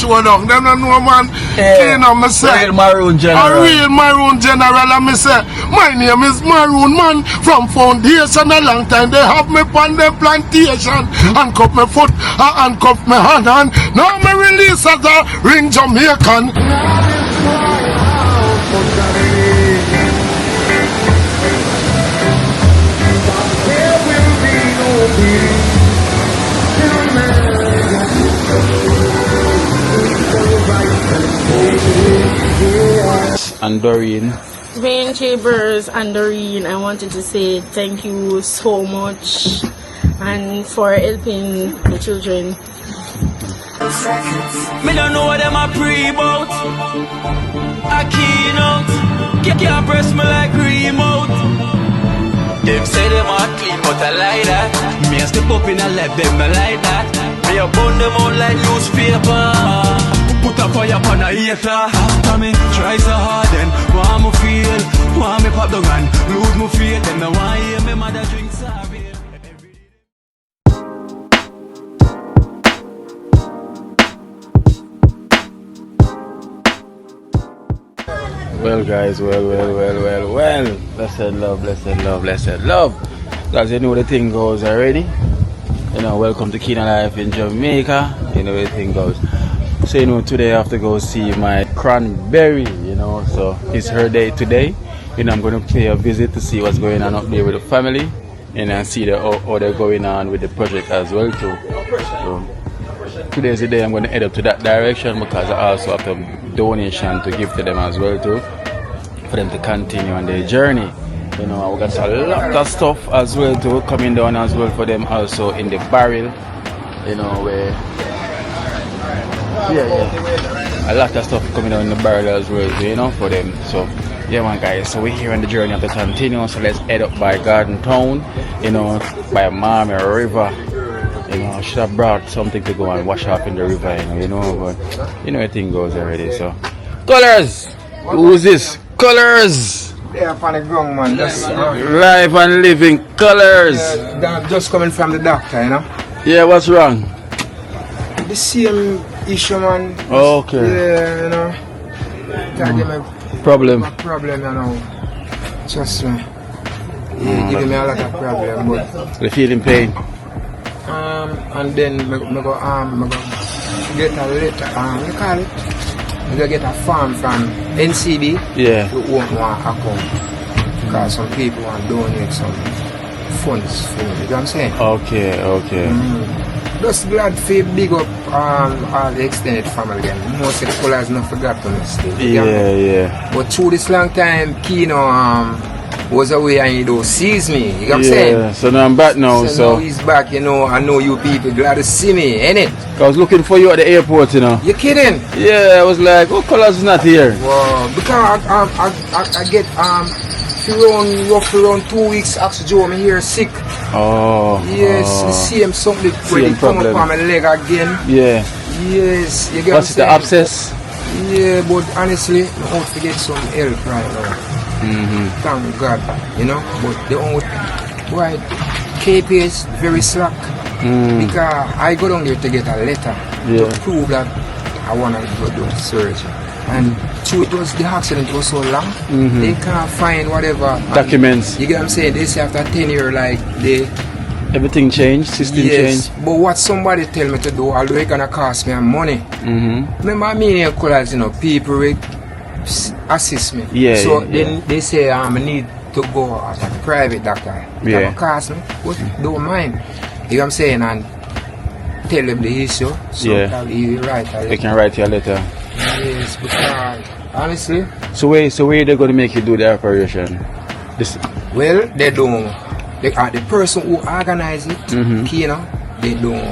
show down. Them don't know, man. You know, me say. Real Maroon General. A real Maroon General. And me say, my name is Maroon, man. From Foundation a long time. They have me on the plantation. Handcuff my foot, handcuff my hand. And now me release as a ring Jamaican. And Doreen. Rain Chambers and Doreen, I wanted to say thank you so much and for helping the children. Me don't know what them a pre about. A keynote. Can't press me like remote. Them say them a clean but I like that. Me a step up in a left them I like that. Me a burn them out like newspaper. Put a fire upon a hater. After me try so hard then want me feel. Want me pop the gun, lose me feel. Them no want hear me mother drink sorry. Well guys, well. Blessed love. Guys, you know the thing goes already. You know, welcome to Keen Life in Jamaica. You know the thing goes. So you know, today I have to go see my cranberry, you know, so it's her day today. You know, I'm going to pay a visit to see what's going on up there with the family. And I see how they're going on with the project as well too. So today's the day I'm going to head up to that direction because I also have a donation to give to them as well too, for them to continue on their journey. You know, we got a lot of stuff as well too coming down as well for them also in the barrel. You know, where a lot of stuff coming down in the barrel as well, you know, for them. So yeah man guys, so we're here on the journey of the continue. So let's head up by Garden Town, you know, by Miami River. You know, I should have brought something to go and wash up in the river, you know, but you know, everything goes already. So Colors! Who's this? Colors! Yeah, on the ground, man. Just, live and living Colors! Just coming from the doctor, you know. Yeah, what's wrong? The same issue, man. Okay. Yeah, you know. Can't give me problem, you know. Just giving me a lot of problem, but you feeling pain? and then I go get a letter, you call it? I go get a form from NCB. Yeah. To open one account because some people want to donate some funds for me. You know what I'm saying? Okay. Just glad for big up all the extended family again. Most of the colors not forgotten still. Yeah. But through this long time, Kino was away and he don't sees me. You know what I'm saying? So now I'm back now. So now he's back, you know. I know you people glad to see me, ain't it? I was looking for you at the airport, you know. You kidding? Yeah, I was like, oh, Colors is not here. Wow, because I get roughly around 2 weeks after Joe, I'm here sick. Yes, the same something when it come up on my leg again. Yeah. Yes, you get what's the abscess? Yeah, but honestly, I want to get some help right now. Thank God, you know. But the only KP is very slack because I go down there to get a letter to prove that I want to go do surgery. And it was the accident was so long, they can't find whatever documents. You get what I'm saying? They say after 10 years, like everything changed, system changed. But what somebody tell me to do, although it's gonna cost me money. Remember, I mean, you know, people will assist me. Then they say I need to go at a private doctor. It's gonna cost me, but don't mind. You know what I'm saying? And tell them the issue. So you write a letter. They can write you a letter. Yes, because honestly. So where they going to make you do the operation? Well, they don't. The person who organize it, you know, they don't.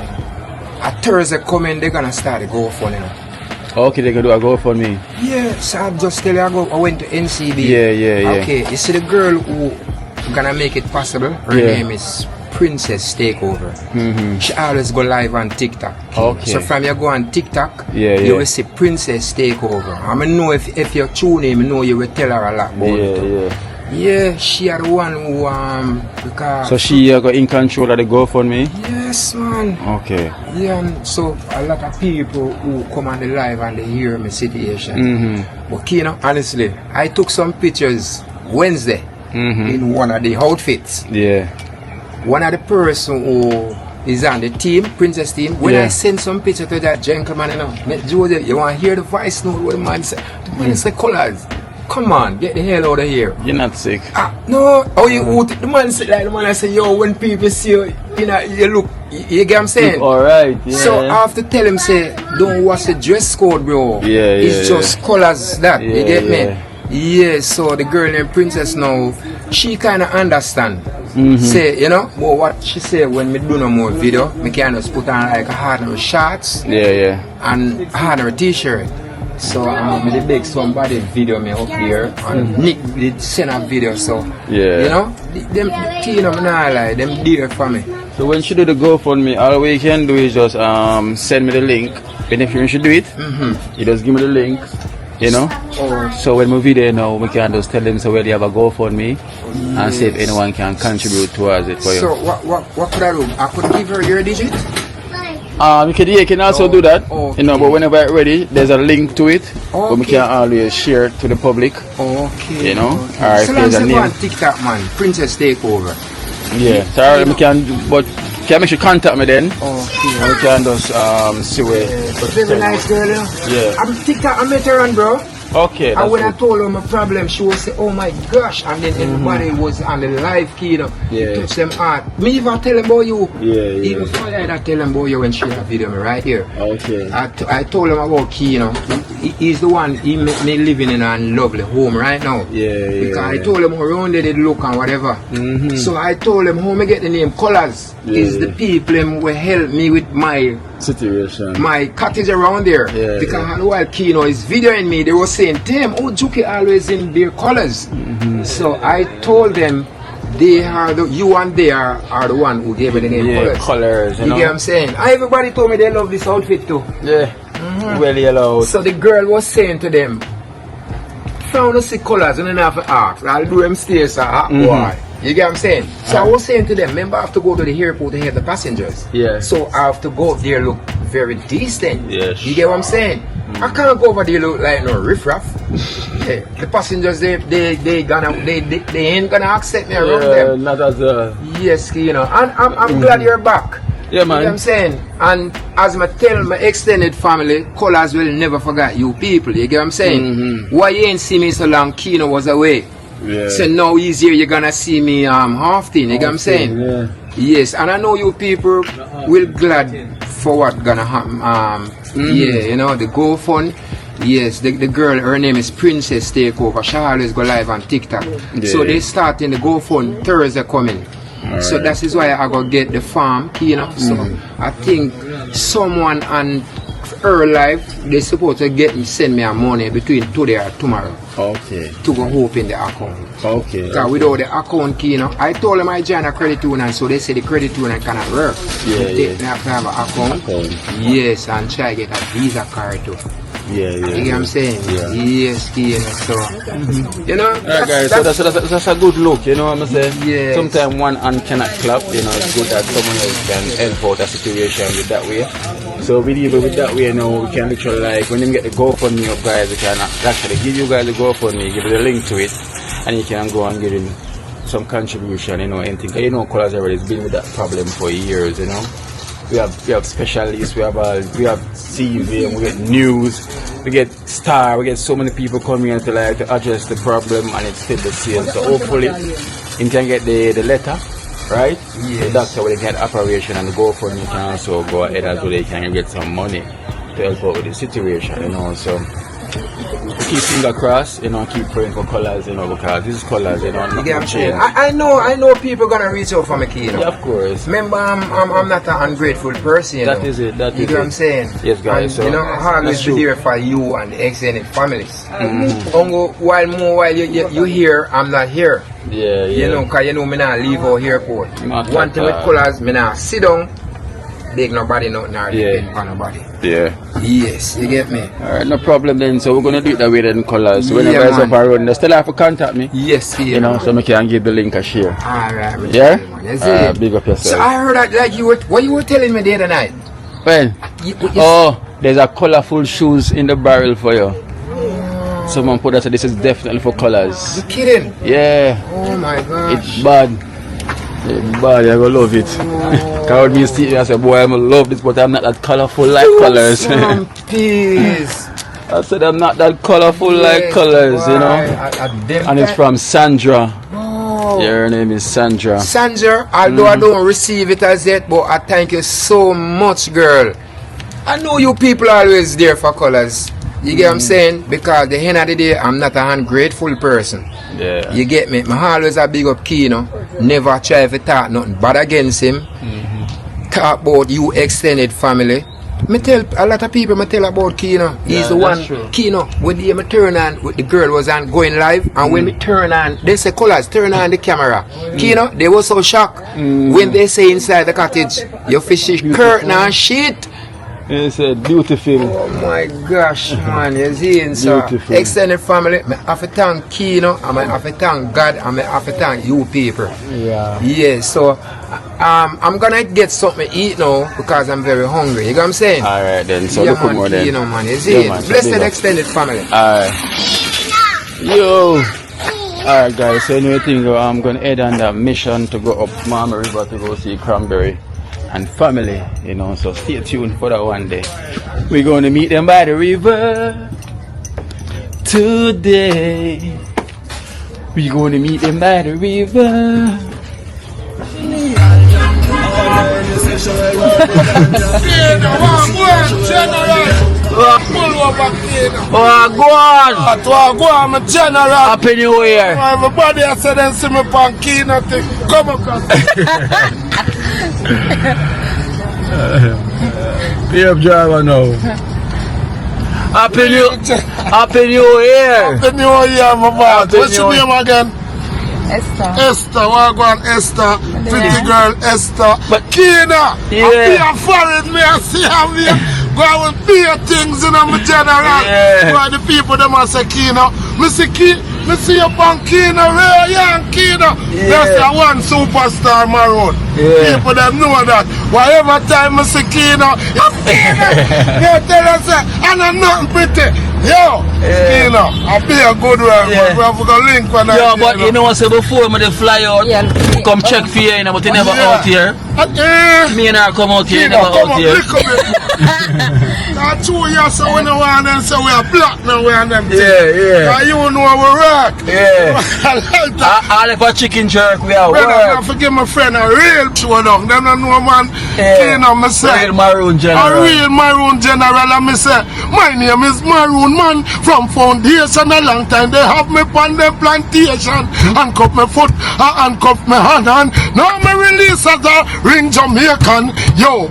At Thursday coming, they're gonna start the GoFundMe. Okay, they're gonna do a GoFundMe. Yeah, so I just tell you I went to NCB. Yeah. Okay, you see the girl who gonna make it possible. Her name is Princess Takeover. She always go live on TikTok. Okay. So from you go on TikTok, you will see Princess Takeover. I mean, know if you tune in, I know you will tell her a lot about it. Yeah, she are the one who because. So she got in control of the GoFundMe. Yes. Yes, man. Okay. Yeah, and so a lot of people who come on the live and they hear my situation. But Kino, honestly, I took some pictures Wednesday in one of the outfits. Yeah. One of the person who is on the team, Princess team, when I send some picture to that gentleman, Joseph, you want to hear the voice note what the man say? The man say colors. Come on, get the hell out of here. You're not sick. No, the man say like the man I say, yo, when people see you, you look, you get what I'm saying? Alright, yeah. So I have to tell him say, don't watch the dress code, bro. It's just colors that, you get me? Yeah, so the girl named Princess now, she kinda understand. Say, you know, but what she say when me do no more video, me can just put on like a harder shorts and a harder t-shirt. So me did make somebody video me up here and Nick did send a video, so you know, them you know, me nah lie, them dear for me. So when she do the GoFundMe, all we can do is just send me the link. And if you should do it, you just give me the link, you know. So when we video now, we can just tell them so where they have a GoFundMe and see if anyone can contribute towards it for you. So what could I do? I could give her your digit? You can also do that, you know, but whenever it's ready, there's a link to it, but we can always share it to the public, you know, or if so there's a name. On TikTok, man, Princess Takeover. Yeah, so we can, but can make sure contact me then, and we can just see where. Very nice girl, you know? Yeah. I'm TikTok, I met her on, bro. Okay, and when I told her my problem, she would say, oh my gosh, and then everybody was on the live key, you know, touch them heart. Me even tell them about you. Even Fire I tell them about you when she had a video me right here. Okay. I told him about Key, you know. He's the one, he make me living in a lovely home right now. Because I told him how rounded it look and whatever. So I told him how me get the name Colors. Is the people who will help me with my situation, my cottage around there. Because while Key, you know, is videoing me, they were saying, damn, oh, Juki always in their colors. So I told them they are you and they are the one who gave me the name colors. You know what I'm saying? Everybody told me they love this outfit too. Well yellow. So the girl was saying to them, found to see colors and then have to ask. I'll do them stairs, boy. You get what I'm saying? So I was saying to them, remember I have to go to the airport to help the passengers. So I have to go up there look very decent. You get what I'm saying? I can't go over there look like no riffraff. The passengers they ain't gonna accept me around them. Not as a yes, you know. And I'm glad you're back. Yeah, man. You know what I'm saying? And as I tell my extended family, Colors will never forget you people. You get what I'm saying? Why you ain't see me so long? Kino was away. So now he's here, you're gonna see me often. You get what I'm saying? Yes, and I know you people will glad for what gonna happen. You know, the GoFund. Yes, the girl, her name is Princess Takeover. She always go live on TikTok. So they starting the GoFund Thursday coming. So that is why I go get the farm, you know. So I think someone on her life, they supposed to send me a money between today or tomorrow. To go open the account. Because without the account key, you know, I told them I joined a credit union, so they say the credit union cannot work. They have to have an account. Yes, and try to get a Visa card too. You get what I'm saying? Yes, you know, so you know, that's a good look, you know what I'm saying? Sometimes one hand cannot clap, you know, it's good that someone else can help out a situation with that way. So we leave it with that way, you know, we can literally like when you get the GoFundMe up guys, we can actually give you guys the GoFundMe, give you the link to it, and you can go and get in some contribution, you know, anything. You know, Colors already has been with that problem for years, you know. We have specialists, we have CV, and we get news, we get star, we get so many people coming in to address the problem, and it's still the same. So hopefully you can get the letter, right? The doctor will get operation and go for it. You can also go ahead as well, they can get some money to help out with the situation, you know. So keep finger crossed, you know, keep praying for Colors, you know, because this is Colors, you know. I know people gonna reach out for me, you know. Of course. Remember, I'm not an ungrateful person, you know. That is it. You know what I'm saying? Yes, guys. And, so you know, I always be there for you and the extended families. While you here, I'm not here. You know, because you know, me not leave out airport. One thing with Colors, me not sit down. beg nobody nothing or depend on nobody. Yeah. Yes, you get me? Alright, no problem then. So we're gonna do it that way then, colors. So Yeah, whenever it's man. up and running, they still have to contact me. Yes, yeah. You know, so I can give the link a share. Alright, Yeah? man. You see? Big up yourself. So I heard that like what you were telling me the other night. Well, You there's a colorful shoes in the barrel for you. Someone put that, so this is definitely for colors. You kidding? Yeah, Oh my gosh. it's bad. It's bad, I gonna love it. Cause me see it, I say, boy, I'm gonna love this, but I'm not that colorful like colors. Some peace. I said I'm not that colorful like colors, you know. And it's from Sandra. Oh. Yeah, her name is Sandra. Sandra, although I don't receive it as yet, but I thank you so much, girl. I know you people always there for colors. You get what I'm saying? Because at the end of the day, I'm not an ungrateful person. Yeah. You get me? I always a big up Kino. Never try to talk nothing bad against him. Talk about you extended family. Me tell a lot of people, me tell about Kino. He's the one. true. Kino, when the me turn on, with the girl was on going live, and when me turn on, they say colors, turn on the camera. Kino, they were so shocked when they say inside the cottage, your fishy curtain and shit. It's beautiful. Oh my gosh, man, you see, so Beautiful. extended family, I have to thank Kino, and I have to thank God, and I have to thank you people. Yeah. Yes, so I'm gonna get something to eat now because I'm very hungry. You know what I'm saying? Alright then, so yeah, look man, more then. Kino, man, you see, Yeah, man, so blessed big up. extended family. Alright. Yo. Alright guys, so anything I'm gonna head on that mission to go up Mama River to go see Cranberry and family, you know, so stay tuned for that one day. We're gonna meet them by the river today. We're gonna meet them by the river. Go on! I'm a general. Happy New Year! Everybody has said them see me pan Kino thing. Come across. Be up driver now. Happy New Year! Happy New Year, my boy. What's your name again? Esther, what go on Esther? Pretty girl Esther. But- Kina, Yeah. I be a foreign, me I see how me go out with beer things in my general. Yeah. Why the people them a say Kina. Me see you on Kina, real young Kina. Yeah. That's the one superstar maroon. Yeah. People them know that. Whatever time me see Kina, you Kina. They tell us, and I'm nothing pretty. Yo, Yeah. Kina, I be a good one. Yeah. We have to link when I Yeah, but you know what, say before me they fly out, Yeah. come check for you, you know, but you never Yeah. out here. Me and her come out here, you Kina, never come out on, here. lick a bit. That's 2 years so we know one them say we are black now we and them. Yeah. You know we rock. Yeah. I like that. All of a chicken jerk, we are Brother, I work. forgive my friend a real show down. Them don't know man. Yeah. Kina, me say. Real maroon A general. real maroon general, and me say, my name is Maroon Man from Foundation. A long time they have me on the plantation, handcuff my foot, handcuff my hand, and now me release as a ring Jamaican. Yo,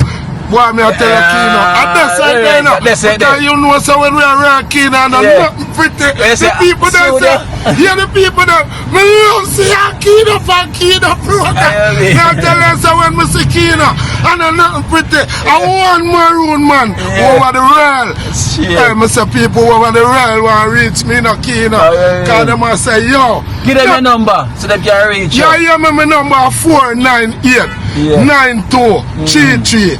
boy, me I tell you, Kina, at this side there, no, that's it, because you know, so when we are around Kina, and Yeah. nothing pretty, Yes, the people so that say, yeah, the people that, me love see a Kina for Kina program. Me I tell you, so when me see Kina, and nothing pretty, I want Maroon Man over the rail. Shit. Hey, me say people over the rail want to reach me, no Kina, because them a say, yo, Give them your number so they can reach you. yeah, my number 498 Yeah. 9233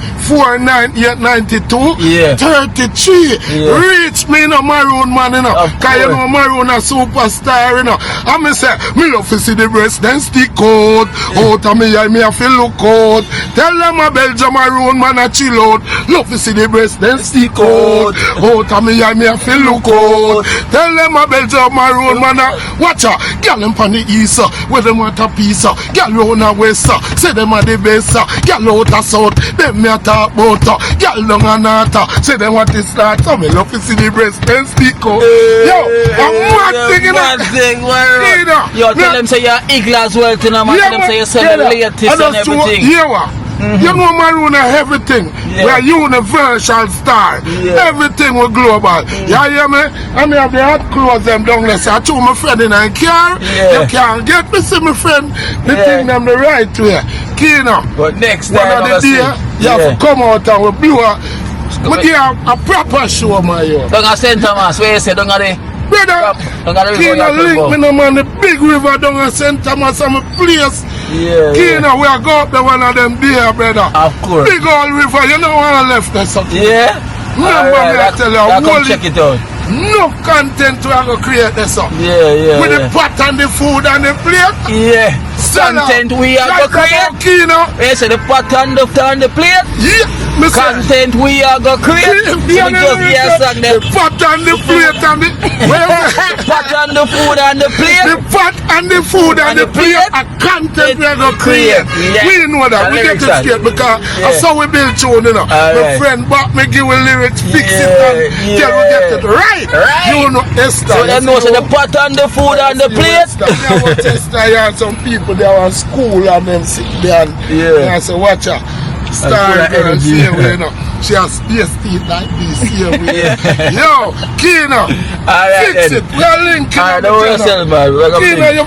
49892 Yeah. 33. Yeah. Reach me, no Maroon Man, you know. Of Cause you course. know Maroon a superstar, you know. And me say, me love to see the breast, then stick out. Out of me, I feel look out. Tell them a Belgium Maroon Man a chill out. Love to see the breast, then stick out. Out of me, I feel look out. Tell them a Belgium Maroon Man a watch out. Girl them on the east, where them want a piece. Girl round the west, say them a the best. Girl out the south, them me a talk about. Girl down a north, say them want to start. So me love to see the breast, then stick out. Yo, I'm mad thing, you know. Mad thing, where? Kina, Yo, tell me- them say you're eagle as well, you know, man. Tell them say you sell the latest and everything. Yeah, what? You know Maroon everything. Yeah. We are universal star. Yeah. Everything we global. You hear me? I mean have the hot clothes them down there. So I told my friend in a car. Yeah. You can't get me see my friend. The Yeah. thing them the right way. Kino. But next One time, of the day, you have to come out and we blew a proper show, my yo. Don't go St. Thomas, where you say, don't go there. Brother, Don't go the river. Kino link me no man, the big river down in St. Thomas and my place. Yeah. Kino, we are go up there one of them there, brother. Of course. Big old river, you know when I left there something. Yeah. Remember me, I tell you, come check it out. no content we are going to create this up. Yeah. With the pot and the food and the plate. Yeah. Content we are going to create. Kino. Yes, the pot and the plate. Yeah. Content we are going to create. The pot and the plate and the... pot and the food and the plate. The pot and the food and the plate are content we are going to create. Yeah. We know that. We get it straight because that's how we build tune, you know. My friend bought me give a lyrics, fix it and till we get it right. You know, Esther. So they know the pot and the food and the plate. I want Esther and some people they are in school and them sit there and I say, watch her. Star girl, see her, you know. She has space teeth like this, see her. Yo, Kino, fix it. We are linking up. Don't worry yourself, man. Kino,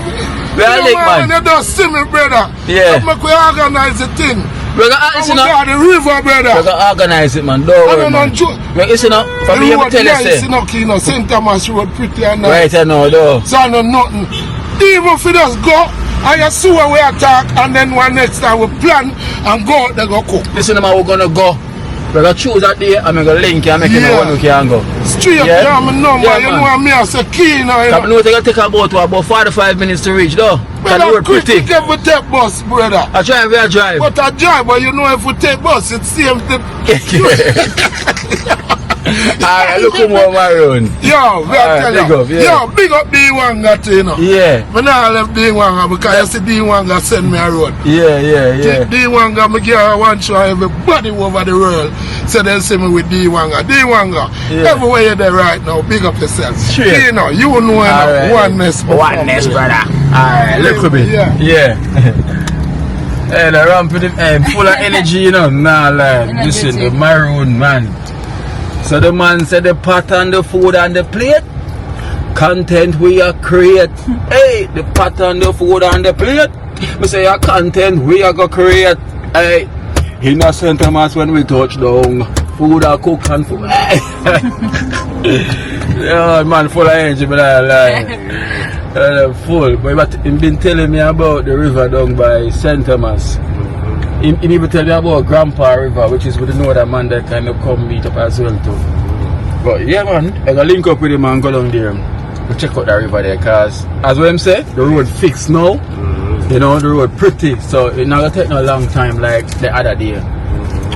we are linked, man. You don't see me, brother. Yeah. Make we organize the thing. We're going to the river, brother. We're going to organize it, man. Don't worry, man. Listen up. For me, I'm telling you, say. Kino, St. Thomas Road, pretty and Right, nice. I know, though. So I know nothing. Even if we just go, I see where we attack, and then one next time we plan and go out there go cook. Listen, man, we're going to go. We're going to choose that day, and we're going to link you and make you know when we can go. Straight down my number, you know what I say, Kino, you know. No, it's going to take about 45 minutes to reach, though. But I'm quick to get we take bus, brother. I drive, But I drive, but you know if we take bus, it's same thing. Alright, look who more my own. Yo, big up D1 you know. Yeah. But now I left D1 because you see D1 send me a road. Yeah. D1 me give one show everybody over the world. So they see me with D1. Everywhere you're there right now, big up yourself. Straight. You know, you know right. Oneness, brother. Alright, look at me. Yeah. Hey, the ramp full of energy, you know. Nah, like, listen, the maroon man. So the man said the pot and the food and the plate. Content we are create. Hey, the pot and the food and the plate. We say your content we are gonna create. Hey, in a St. Thomas when we touch down, food are cook and food. Hey. Yeah, man, full of energy, but I like full. But he been telling me about the river down by St. Thomas. He even tell me about Grandpa River, which is with the northern man that kind of come meet up as well too. But yeah, man, I gotta link up with him and go down there. We check out the river there, cause as what him said, the road fixed now. You know, the road pretty, so it's not gonna take no long time like the other day.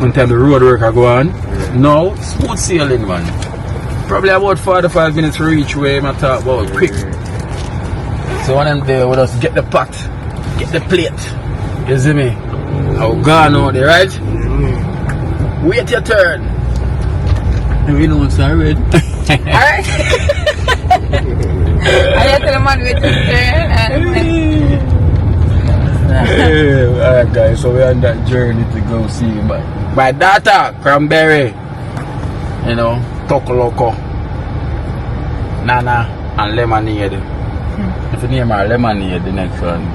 One time the road work I go on. Now, smooth sailing, man. Probably about 45 minutes to reach where I talk about quick. So one of them there, we just get the pot, get the plate. You see me? I'll go out there, right? Wait your turn. And we know it's alright. Alright. I have to tell the man wait his turn. Alright guys, so we're on that journey to go see my daughter, Cranberry. You know, Tokoloko, Nana, and Lemonade. If you name her Lemonade, the next one.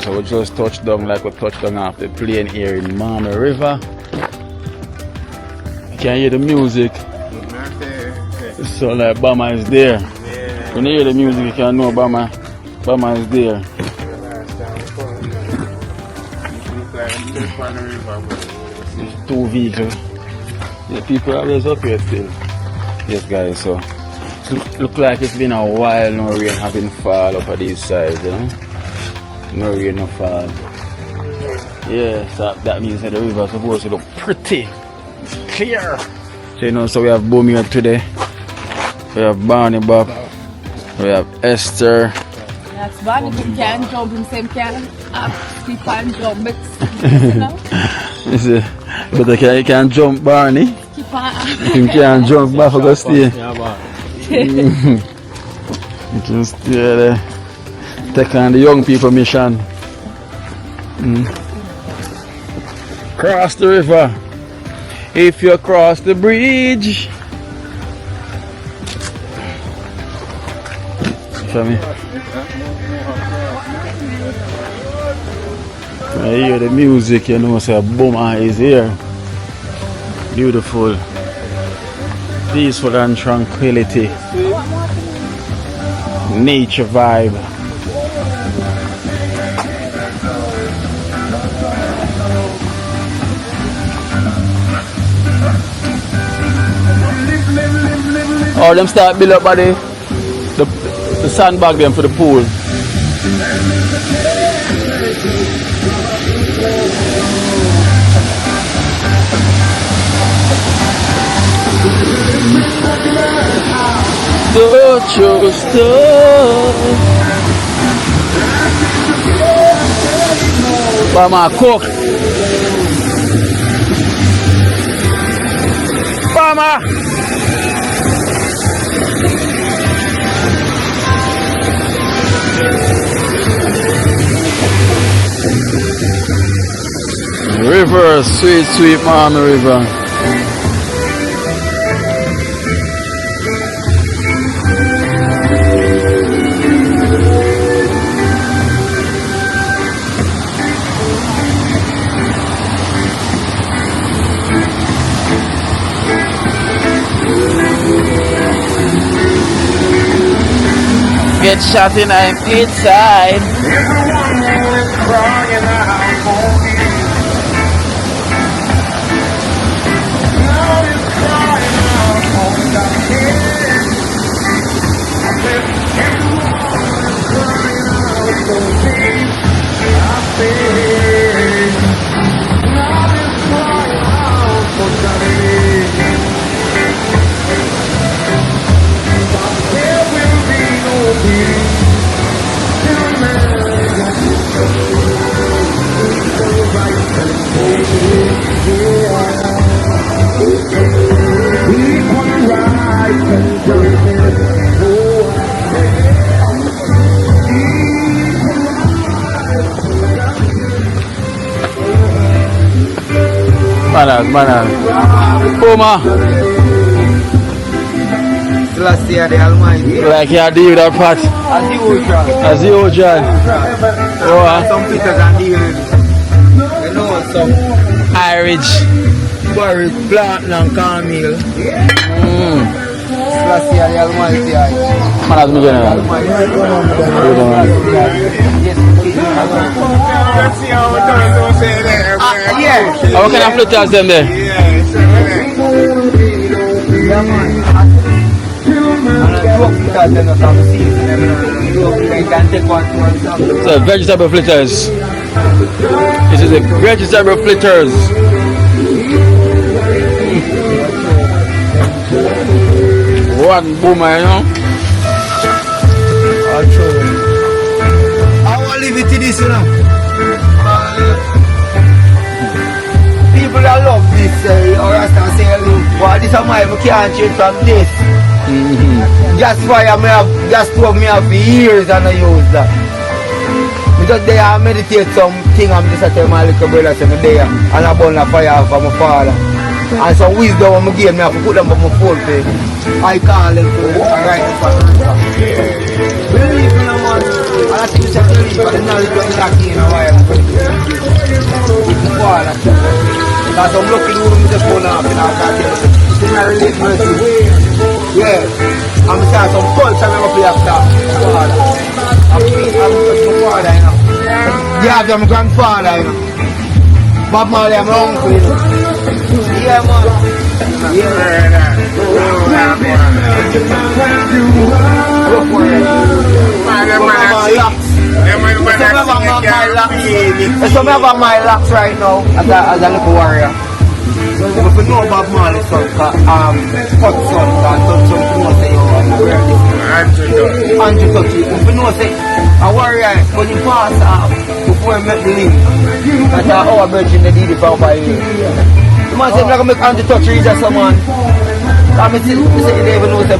guys, so we just touched down like we touched down off the plane here in Mama River. You can hear the music. So like Bama is there. When you hear the music, you can know Bama is there. There's 2 vehicles. The people are always up here still. Yes guys, so look like it's been a while no rain having fall up at these sides, you know? No rain no fall. Yeah, so that means that the river is supposed to look pretty clear. So you know, so we have Boom here today. We have Barney Bob. We have Esther. That's Barney who can jump himself can skip and jump it. You know? But he can jump Barney. Skip and He can jump back for go stay. You can stay there. Take on the young people mission. Cross the river. If you cross the bridge. For me. I hear the music, you know, so Boma is here. Beautiful. Peaceful and tranquility. Nature vibe. Or them start build up by the sandbag them for the pool. Don't you stop. Mama cook. Mama. River, sweet, sweet Mama River. Get shot in, I'm inside. Mana? Boma. Last year the Almighty. Like you deal with that part. As the ocean. Oh, Some Peters and deal with it. You know some Irish. Barrett, Platinum, Camille. Last year the Almighty. Mana tu general. Yeah. How can I flitters them there? Yeah, man. So vegetable flitters. This is a vegetable flitters. One boomer, you know. I want to leave it to this, you know. People that love this, or I start saying, well, this is my, we can't change from this. That's why I have gas stove me have for years and I use that. Because they are meditate something and just tell my little brother say me there and I burn a fire for my father. And some wisdom I'm give me, I have to put them on my phone page. I call them to write the answer. Believe me, man. And I You just leave, but the knowledge was lucky in a while. Because I'm looking at me just going up and I can't tell you. It's not really mercy. Yeah. I'm saying some culture I'm up here after. I'm my father, you know. Yeah, I'm my grandfather, you know. Bob Marley, I'm my uncle, you know. Yeah, man. Yeah. Some of my locks right now as a little warrior. If you know Bob Marley, son, cut son, touch some, you know, say, oh, wear this. Andrew touch it. If you know, say, a warrior, when you pass before you make the link, that's our virgin, they did it for by you. The man said, I'm not going to make Andrew touch it, just someone. I'm say, they even know them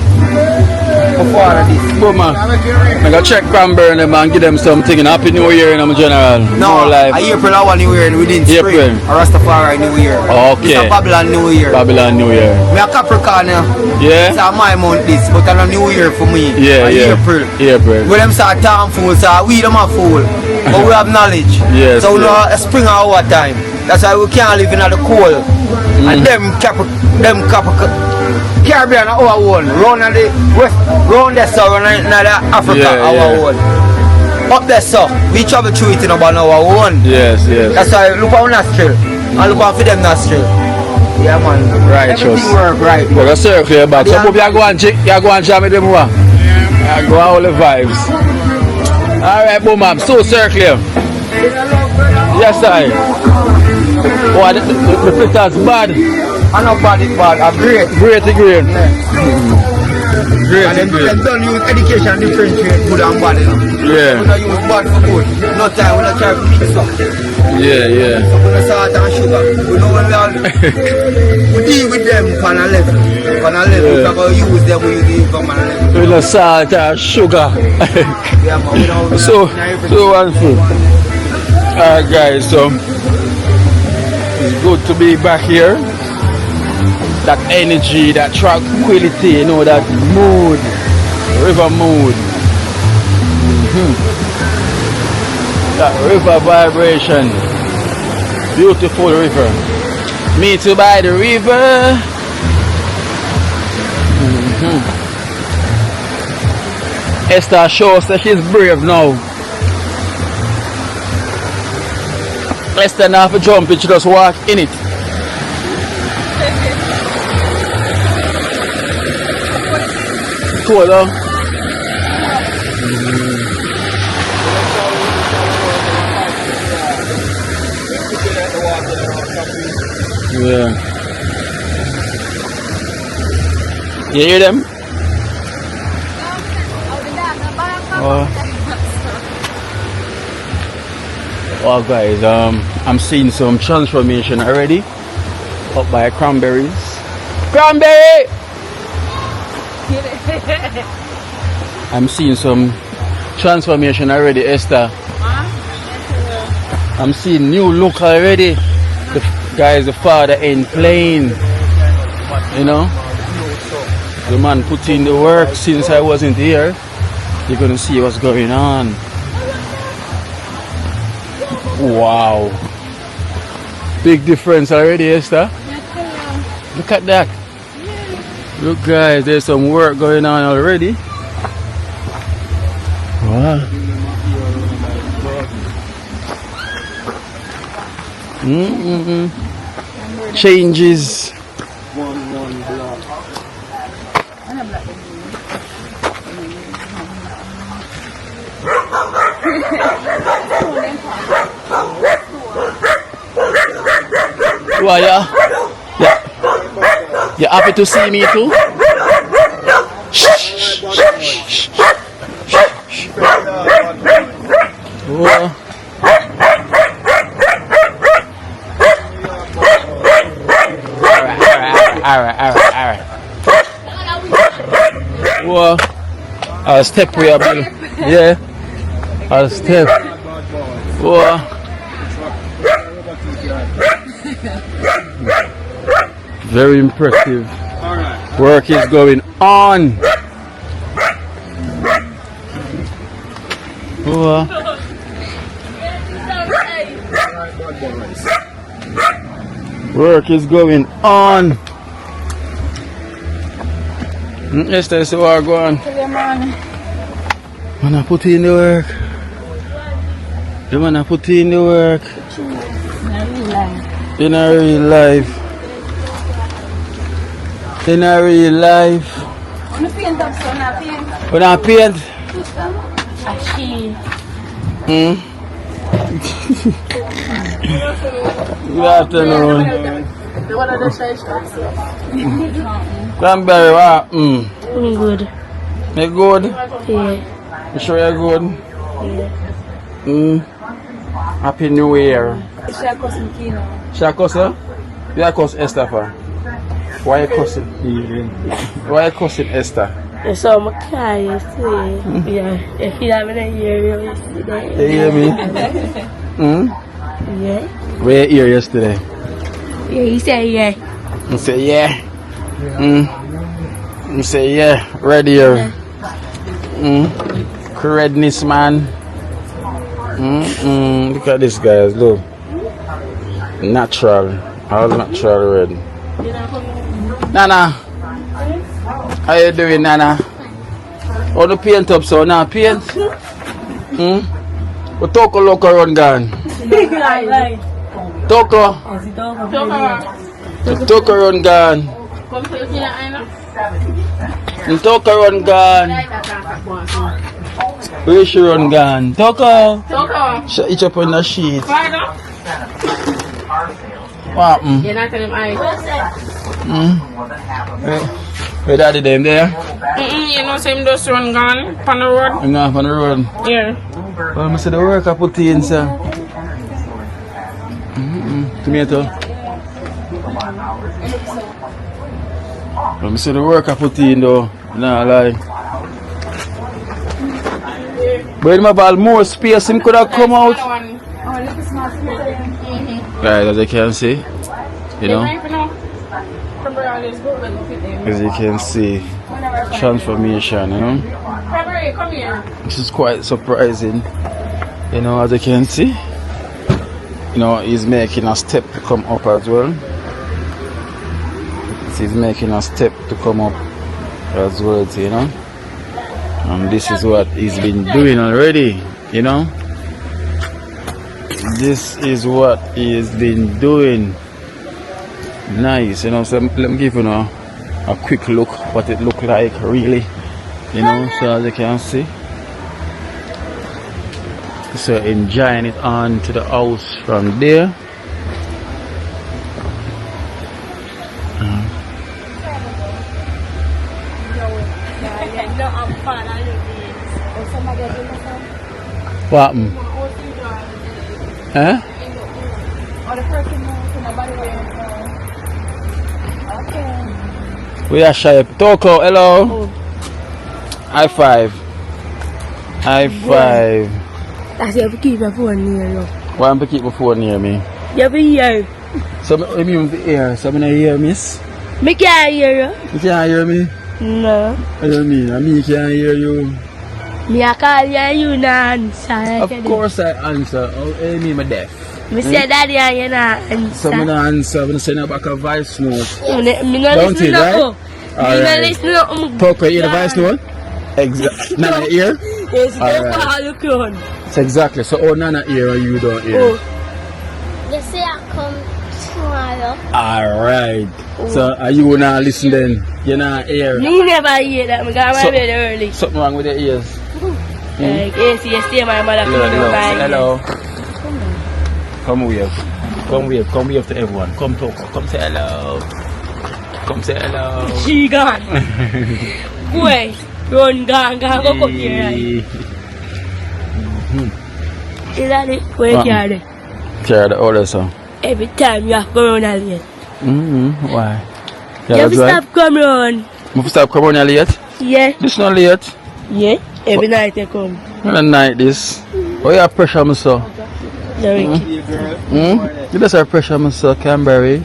before this. But man, I gotta check Cranberry and them and give them something in Happy New Year in general. No, life. April 1 New Year and within spring. A Rastafari New Year. Okay. It's a Babylon New Year. Babylon New Year. Me a Capricorn, yeah. It's a my month this, but a New Year for me. Yeah, yeah. April. April. When them start time fool, so we them a fool. But we have knowledge. Yes. So we know a spring or our time. That's why we can't live in the cold. And them Caribbean are our own. Round the west, round the south, round the Africa our own. Up there, so we travel through it in about our own. Yes, yes. That's why look on nostril. And look on for them nostril. Yeah, man. Righteous. Everything work right. But a circle back. So you go and jam with them one. Yeah. Go all the vibes. Alright, boom, I'm so circle. Yes, I. Oh, the filter's bad. I'm not bad, it's bad. I'm great. Great again. Great and again. Then don't use education differentiate good and bad, you know. Yeah. We don't use bad for good. No time, we don't try to mix up. Yeah, yeah. So we don't salt and sugar. We know when we are, we deal with them on a level. On a level, we're going to use them, we use them on a level. We don't salt and sugar. Yeah, but we don't. So wonderful. Alright guys, so it's good to be back here. That energy, that tranquility, you know, that mood, river mood. That river vibration. Beautiful river. Me too by the river. Esther shows that she's brave now. Esther now have to jump it, she just walk in it. Cool though. Yeah. You hear them? Oh guys, I'm seeing some transformation already up by cranberries. Cranberry! I'm seeing some transformation already, Esther. I'm seeing new look already. The guys, the father ain't playing. You know? The man put in the work since I wasn't here. You're gonna see what's going on. Wow. Big difference already, Esther. Look at that. Look guys, there's some work going on already. Wow. Changes. Why, yeah? You happy to see me too? Whoa. Alright. Whoa. I'll step where Bill. Yeah. I'll step. Whoa. Very impressive. Work is going on. Oh. Work is going on. Esther, so what go on? Man, I put in the work. The man, I put in the work. In a real life. In a real life. When I paint. Good afternoon. Cranberry, what? I'm good. You good? Yeah. You sure you're good? Yeah. Happy New Year. Shall I cuss her? You are cuss Esther for? Why you cussing? Why you cussing Esther? I saw my car yesterday. Yeah. If you haven't hear you yesterday. You hear me? Yeah. Where you here yesterday? Yeah, he said yeah. You say yeah. You say yeah. Ready here. Redness man. Look at this guys, look. Natural. All natural red. Nana. How you doing, Nana? How the paint up so now paint? We talk a look around gone. Talk around gone. Talk around gone. Where she run gone? Toko. She each up on the sheet. What happened? You're not telling him Where daddy them there? You know, same just run gone on the road. I'm off on the road. Yeah. Well, I see the work I put in, sir. Tomato. Let me see the work I put in though. Nah, lie. But him have more space, him could have come out. Guys, as you can see, you know, as you can see, transformation, you know. This is quite surprising, you know, as you can see. You know, he's making a step to come up as well. He's making a step to come up as well, you know. And this is what he's been doing already, you know. This is what he's been doing. Nice, you know. So let me give you a quick look what it look like really, you know. So as you can see, so enjoying it on to the house from there. What happened? Huh? We are shy. Toko, hello. High five. High five. I said, keep my phone near you. Why am I keep my phone near me? You be here. So I mean the ear. So I mean hear miss. Me can't hear you. You can't hear me? No. What do you mean? I mean can't hear you. Me I call you and you not answer. Of course I answer. Oh, I mean I'm deaf. Me say daddy and you not answer. So I not answer. I'm send back a voice note. Me not Don't listen it, to right? you. Me not listen to you. Talk right here, the voice note? Exactly. Nana ear? Yes, Alright. that's all you can. So exactly. So oh Nana ear and you don't hear. Oh. They say I come tomorrow. Alright. So are you not listen then? You not hear? Me never hear that. Me got my bed early. Something wrong with your ears? Like, yes, my mother coming over. Hello. Come wave. Come wave. Come wave to everyone. Come talk. Come say hello. Come say hello. She gone. Boy, run, go come here. Is that it? Where carry? Carry the order, so. Every time you have to go run late. Why? You have to stop coming on. You stop coming on late? Yeah. This not late. Yeah. Every night you come. Every night this. Oh, you have pressure, my son. You just have pressure, my son, Canberry.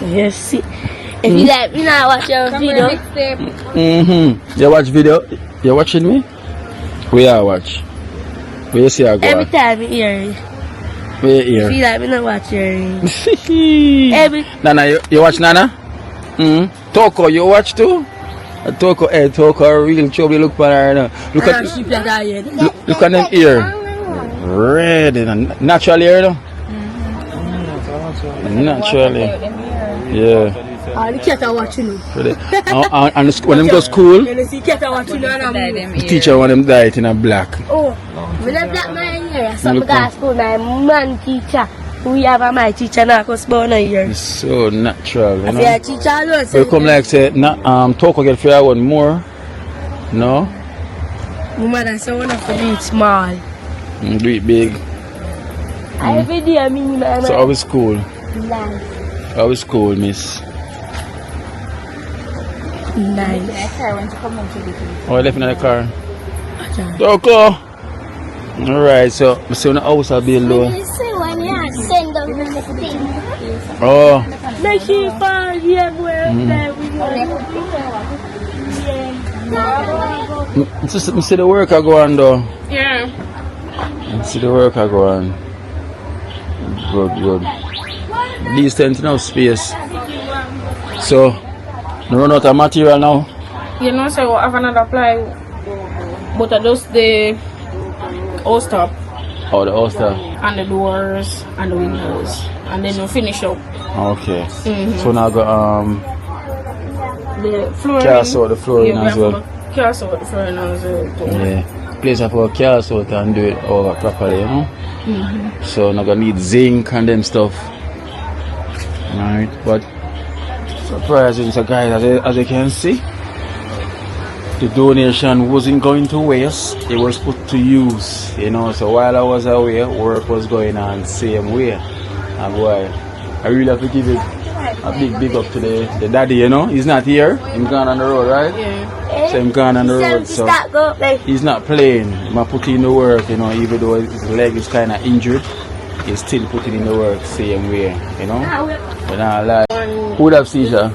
Yes, see. If you like, me not watch your video. You watch video? You watching me? We are watch. Where you see her go? Every time I hear it. Where you I feel hear? like I don't watch her. Every Nana, you watch Nana? Toko, you watch too? Toko, Toko, real trouble. Look for her now. Look at look at them ear. Red, natural ear though. Naturally. Yeah. The cat are watching you. And when them go school, You see cat are watching you and the teacher want them diet in a black. Oh, when I black my hair, some guy school, my man teacher. We have a my teacher now because born a year. It's so natural, you know. Yeah, teacher alone. So you come like say, Toko get for one more. No? My mother say one of the do it small. Do it big. Every day I mean my So how is school? nice. How is school, miss? Nice. Oh, I left in the car. Toko! Alright, so I see on the house will be low. You see when you send them the thing. Oh. Make sure for here where there we I see the work I go on though. Yeah. I see the work I go on. Good. Decent enough space. So, no run out of material now. You know, so I have another ply, but I just the house top Oh, the Ulster. and the doors and the windows, and then we finish up Okay. So now I got the flooring. cast out the flooring Yeah, we as have well. to cast out the flooring as well. Yeah. Place I for cast out and do it over properly, you know. So now gonna need zinc and them stuff. Alright, but surprising, so guys, as you can see, the donation wasn't going to waste, it was put to use, you know. So while I was away, work was going on same way. And boy, I really have to give it a big up to the daddy, you know. He's not here, he's gone on the road, right? Yeah. So he's gone on the road, so he's not playing. He's putting in the work, you know, even though his leg is kind of injured, he's still putting in the work same way, you know. But now, like, who would have seizure?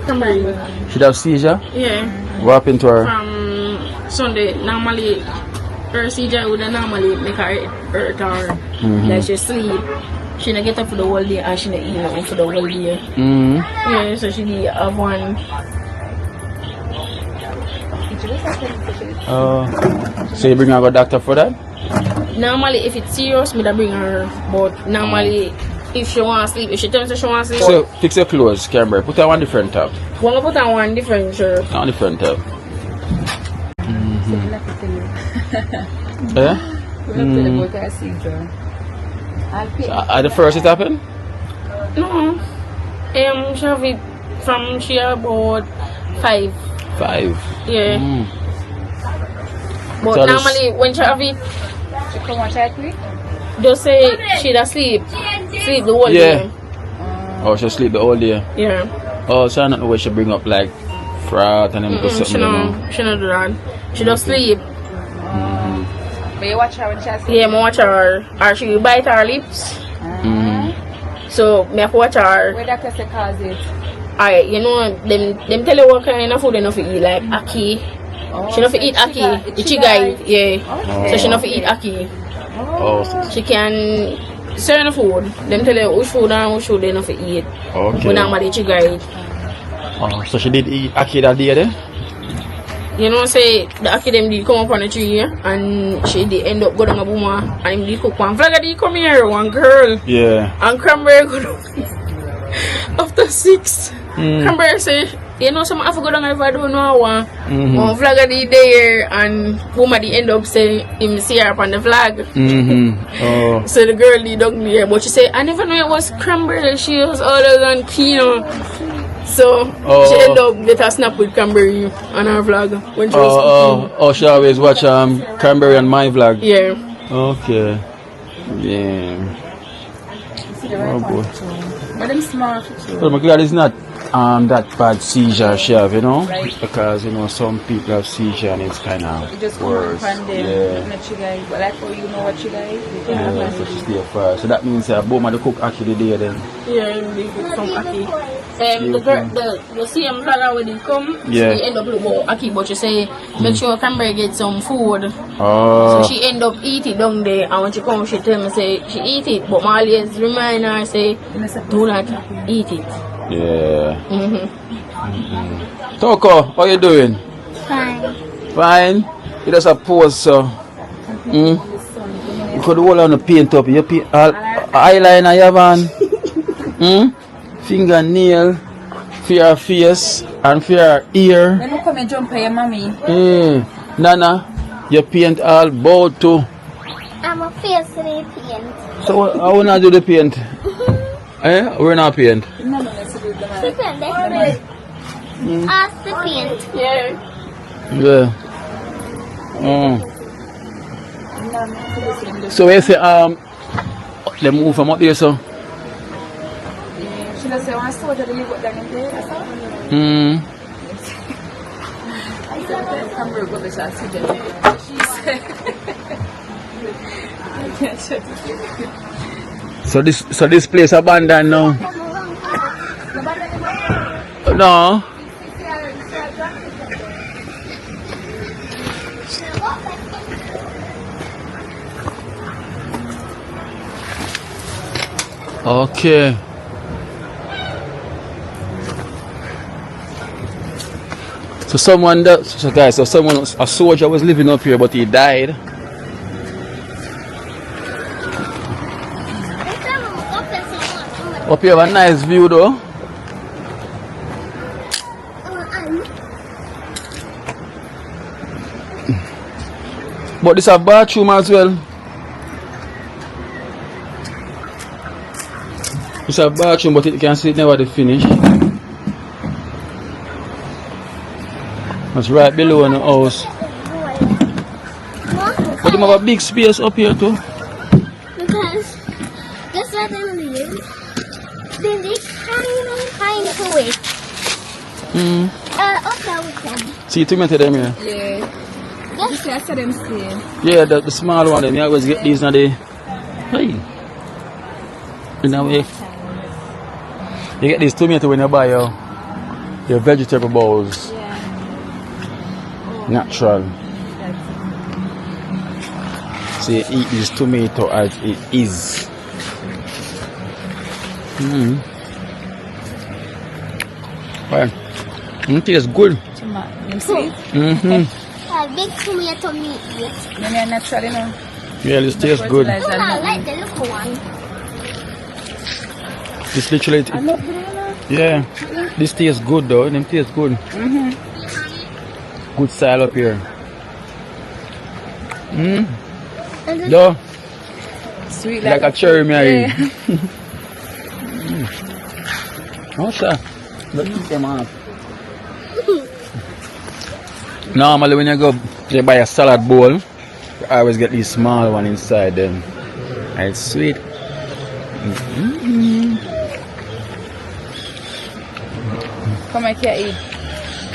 Should have seizure? Yeah. What happened to her? From Sunday, normally her seizure would normally make her hurt or like she sleep. She not get up for the whole day and she not eat nothing for the whole day. Yeah, so she need have one. So you bring her to doctor for that? Normally, if it's serious, me da bring her. But normally, if she want to sleep, if she tells me she want to sleep, So fix your clothes, Canberra. Put her on different tab. we'll put on one different shirt. On different tab. Yeah? So, at the first it happened? No, she have it from she about 5. 5. Yeah. But So normally when she have it, just say she da sleep the whole day. Oh, she sleep the whole day. Yeah. Oh, so I don't know where she bring up like frat and then put something She no do that. She just sleep. But you watch her when she has Yeah, I watch her. Or she bite her lips. So me have to watch her. where doctor say cause it. Alright, you know, them tell you what kind of food they not fit eat, like ackee. She not fit eat ackee. The chigai, yeah. So she not fit eat ackee. Oh, She can certain food. Them tell you which food and which food they not fit eat. okay. But normally chigai. Oh, so she did eat ackee that day then? You know, say the ackee them did come up on the tree and she did end up going to a boomer and him did cook one flag did come here, one girl. Yeah. And Cranberry go down after 6. Cranberry say, you know, some have to go down if I don't know one. One flag did there and boomer did end up saying him see her up on the flag. Oh. So the girl did dog there, but she said, I never knew it was Cranberry, she was other than Kino. So she ended up get a snap with Cranberry on her vlog when she was cooking. Oh, she always watch Cranberry on my vlog. Yeah. Okay. Yeah. Oh boy. But them smart. Well, I'm glad it's not that bad seizure she have, you know, Right. because you know some people have seizure and it's kind of You just come worse. up and then Yeah. let you guys. But like how you know what you guys. Yeah, so she stay far. So that means both of the cook actually there then. Yeah, they cook some ackee. The same brother when he come, Yeah. she end up look about Aki, but she say make sure Cranberry get some food. Oh. So she end up eat it down there, and when she come, she tell me say she eat it, but my always remind her say do not eat it. Yeah. Toko, how you doing? Fine. Fine. You just a pose, so. You could hold on the paint up. You paint eyeliner you have on. Fingernail for your face and for your ear. Then look come and jump here, mommy. Nana, you paint all both too. I'm a face paint. So how we not do the paint? We're not paint. No, let's do the The paint, that's Ask the paint. Yeah. So we say they move from up there, so. She does say, I saw that you got down in there. I saw. I said, come here, go to the she said, I can't shut it. So this place abandoned now. No. Okay. So someone that, so guys, so someone, a soldier was living up here, but he died. Up here have a nice view though. But this a bathroom as well. It's a bathroom, but you can see it never the finish. It's right below in the house. But they have a big space up here too. Because that's where they live. Then they kind to it. Up there with them. See tomato them here? Yeah. This I saw them stay. Yeah, the small one them. You always get these now they. Hey. In a way. You get these tomato when you buy your vegetable bowls. Natural. So you eat this tomato as it is. Well, it tastes good. You see? Big tomato meat. Then you're natural, you know. Yeah, this tastes good. I like the little one. This literally, yeah, this tastes good though. Them tastes good. Good style up here. Though, Sweet like a cherry Mary. Oh, sir. But eat them off. Normally when you go you buy a salad bowl, you always get these small one inside them. And it's sweet. Come here, can eat.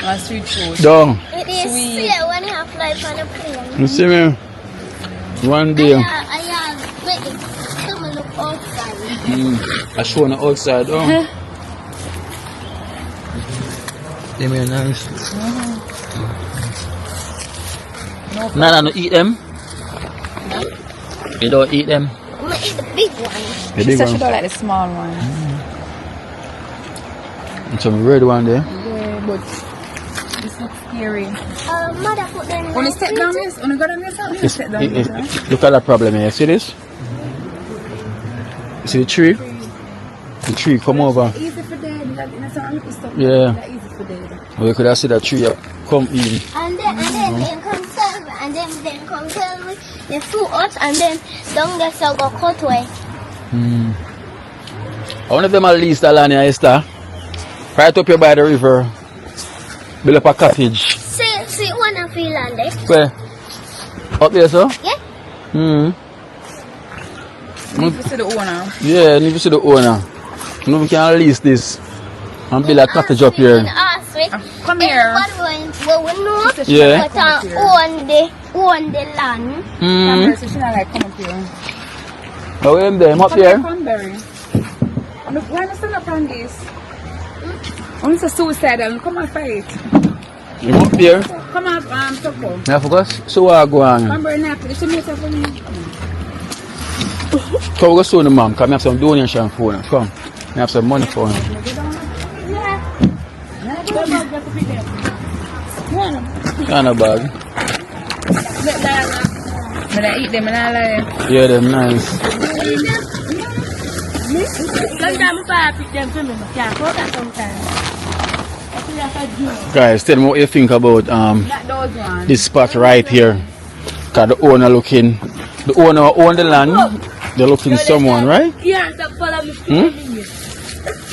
My sweet food. Dog. It is sweet when you have life on a plane. You see me? One day. I wait, come and look outside. I show on the outside. Oh. They may nice. Nana, no eat them. You don't eat them. I'm gonna eat the big one. The She big said she one. don't like the small one. And some red one there. Yeah, but it's not scary. Mother put them in When you the step down fridge. this, when you go down this, you step down this, right? Look at that problem here. See this? You see the tree? The tree come over. Easy for them. That's not little stuff. Yeah. That's easy for them. We could have seen that tree come in. And then they come serve me, and then they come tell me the fruit out, and then down there so go cut away. I wonder if them at least land here, Esther. Right up here by the river. Build up a cottage. See one of you land there. Where? Up there, sir? Yeah. Need to see the owner. Yeah, need to see the owner. You know we can lease this and build a cottage up here. Come here. Well, we know, Yeah. but own the land. Come here, so she not like come up here. How am them up Come here, here? cranberry. Look, why not stand up on this? I'm just suicidal. Come on, fight. You up here? Come on, Topo. I forgot. So I go on. Come burn up. It's a mess for me. Come go soon, mom. Come have some donation for him. Come. I have some money for him. Kind of bag. When I eat them, and I like. Yeah, them nice. Sometimes I pick them for me. I can't hold that sometimes. Guys, tell me what you think about Not those ones. this spot right here. Cause the owner looking, the owner own the land. They're looking someone, right? Yeah, stop follow me.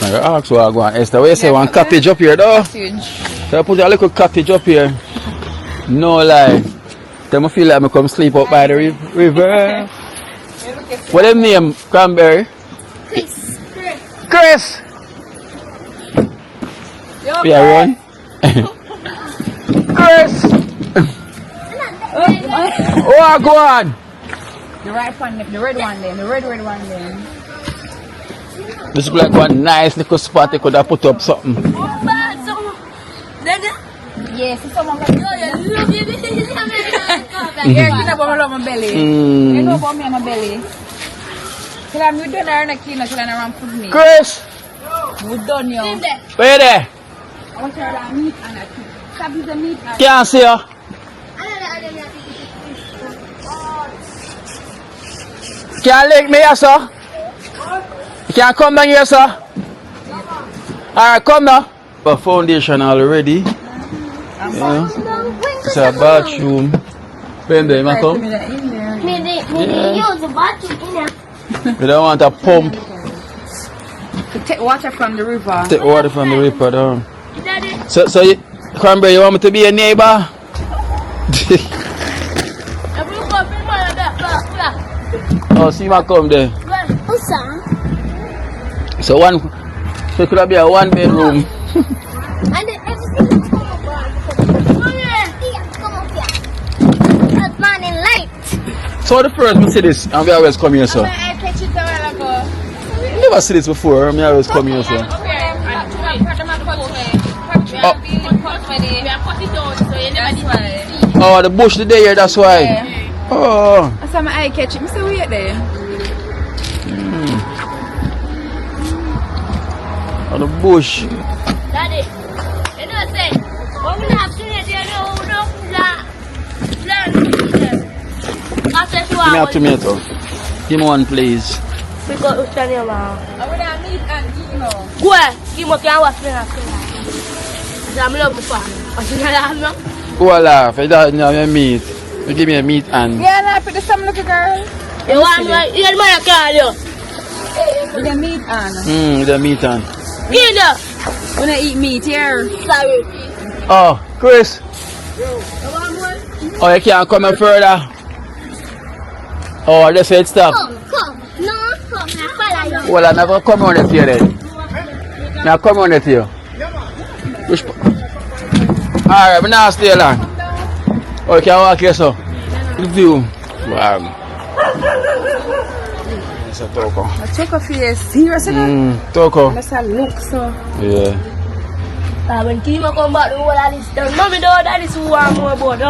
I ask what I go on. Esther, what you say? One cottage up here, though? So I put a little cottage up here. No lie. Then I feel like I come sleep up by the river. What them name? Cranberry? Chris! Yeah, run. Chris! Oh, go on! The right one, the red one then, the red one then. This is like one nice little spot they could have put up something. Yes, it's someone got yeah, you know about my belly. You know about me and my belly. Till I'm done there, and kill till I'm around for me. Chris! We done yo. Where there? I want to have meat and a kill. Stop the meat and Can't see her. Can't link me here, sir. You can't come down here, sir. Alright, come now. A foundation already. Yeah. It's a bathroom. When they might come. We don't want a pump. to take water from the river. Take water from the river down. So you, Cranberry, you want me to be a neighbor? Oh, see my come there. So so could be a 1 bedroom. So the first we see this and we always come here, sir. Never see this before, we always come here, sir. Oh, the bush the day here, that's why. Yeah. Oh. I saw my eye catch it. I'm so weird there. Oh, the bush. Daddy, you know say, what we have to do, Give me a tomato. Give me one, please. Because we stand here now. I would have meat and you know. Go ahead, give me a wash me after that. I'm love the farm. What's in the love? Go laugh, I don't know your meat. You give me a meat and. Yeah, and I put the some little girl. You want me? You want to call you? With the meat and. With the meat and. Get up. When I eat meat here. Sorry. Oh, Chris. You want more? Oh, you can't come any further. Oh, I just said stop. Come. No, come. I follow you. Well, I'm never come on it here then. Now come on it here. Which alright, I'm not stay long. Oh, you can walk here, so. The view. Wow. It's a toko. I took a face. Serious enough? Toko. That's a look, so. Yeah. When Kima come back, the whole of this done. Mommy, that is who I'm more about.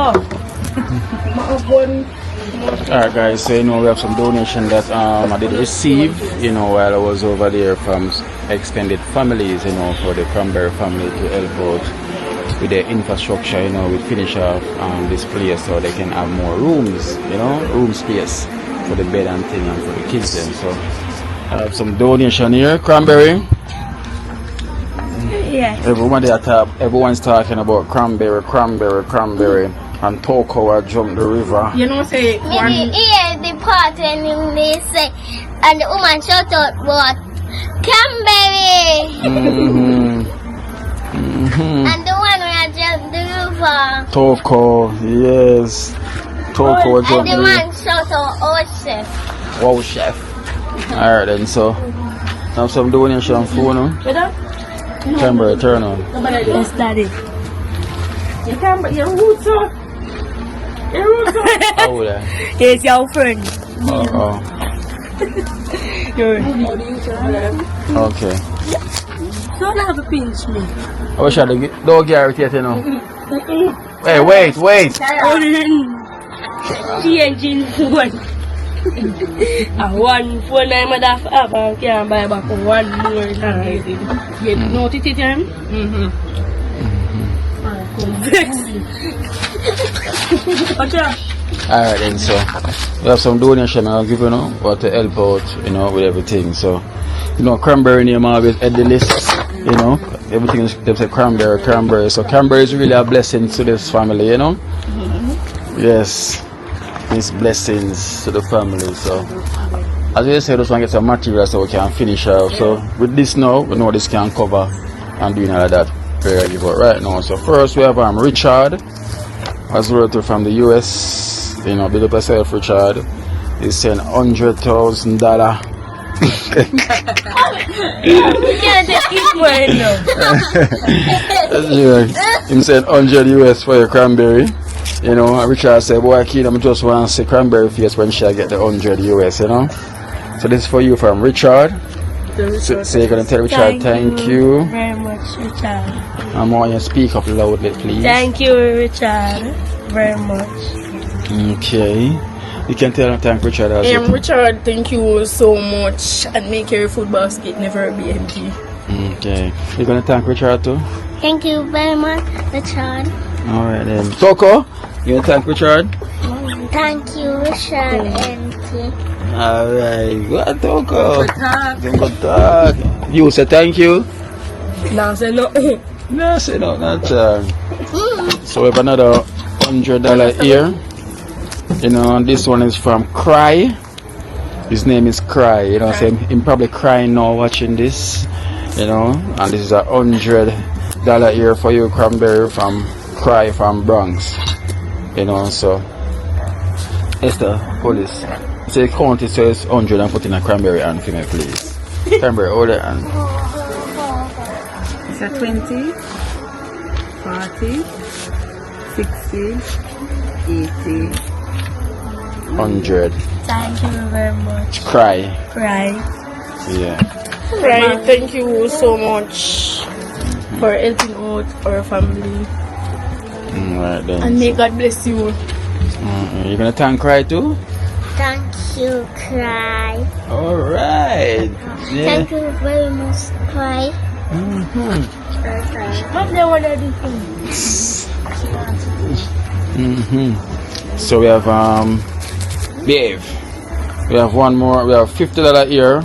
Alright guys, so you know we have some donation that I did receive, you know, while I was over there from extended families, you know, for the Cranberry family to help out with their infrastructure, you know, we finish off this place so they can have more rooms, you know, room space for the bed and thing and for the kids then. So I have some donation here, Cranberry. Yeah. Everyone's talking about Cranberry. And Toko I jumped the river. You know, say one. Here the part when they say, and the woman shout out about Cranberry. And the one where I jumped the river. Toko, yes. Toko And jumped the the man river. shout out, oh chef. Wow, chef. Alright then, so have some donation for you. Cranberry, turn on. Yes, Daddy. You can't, but your roots are. Your roots are. Oh, yeah. Here's your friend. Okay. So don't have to pinch me. I wish I don't get it, you know. Hey, wait. Changing phone. One phone I might have and can't buy back one more. You notice it, him? Alright then, so we have some donation I'll give you know what to help out, you know, with everything. So cranberry name always at the list, you know. Everything is they say cranberry. So cranberry is really a blessing to this family, you know. Yes. It's blessings to the family. So as we say, just want to get some material so we can finish off. So with this now, we know this can cover and doing all of that prayer give out right now. So first we have Richard, as well from the US. You know, big up yourself, Richard. He's saying $100,000. He said 100 US for your cranberry. You know, and Richard said, boy, kid, I'm just want to see cranberry face when she get the 100 US, you know. So this is for you from Richard. So you're going to tell Richard, thank you very much, Richard. I want you to speak up loudly, please. Thank you, Richard, very much. Okay. You can tell him thank Richard as well. Richard, thank you so much, and make your food basket never be empty. Okay. You're going to thank Richard too? Thank you very much, Richard. Alright then. Toko, you going to thank Richard? Thank you, Richard and T. Alright. Good, Toko. Good talk. You say thank you? Now say no. No, say no, not So we have another $100 here. You know, this one is from Cry. His name is Cry. You know, so I'm probably crying now watching this. You know, and this is $100 here for you, cranberry from Cry from Bronx. You know, so Esther, police. Say count it so it's 100 and put in a cranberry and for me, please. Cranberry, hold it and. It's a 20, 40, 60, 80. 100. Thank you very much. Cry. Yeah. Right, thank you so much for helping out our family. Right then. And may God bless you. You're gonna thank Cry too? Thank you, Cry. Alright. Yeah. Thank you very much, Cry. What they want to do? So we have Dave. We have one more. We have $50 here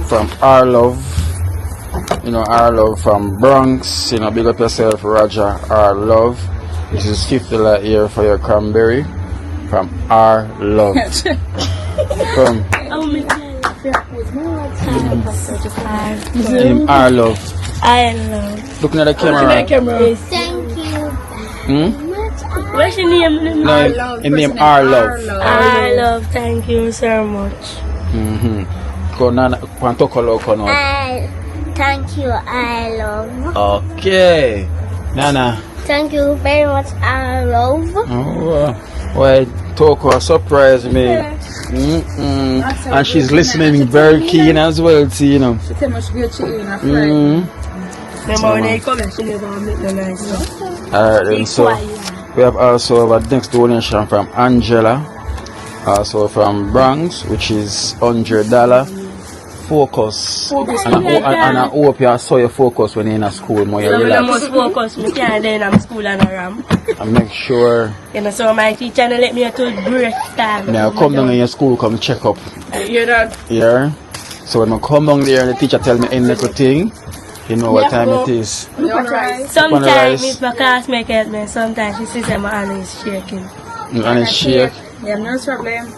from Our Love. You know, Our Love from Bronx. You know, big up yourself, Roger. Our Love. This is $50 here for your cranberry from Our Love. From Our Love. I love. Looking at the camera. Thank you. What's your name? No, in name Our Love. I love. Thank you so much. Thank you, I love. Okay. Nana. Thank you very much, I love. Oh, well, Toko surprised me. And she's listening very keen as well, see, you know. She tell me she go chill in her friend. Remember when they come, she never make no nice stuff. Alright, then, so we have also our next donation from Angela, also from Bronx, which is $100. Focus. And I hope you saw your focus when you're in a school. More you I must focus. I can't do in school and around. And make sure. You know, so my teacher let me to break time. Now come down in your school, come check up. You hear that? Yeah. So when I come down there, the teacher tell me any little thing. You know what time it is. Sometimes if my classmate help me, sometimes she says my hand is shaking. And it's shake. Yeah, no problem.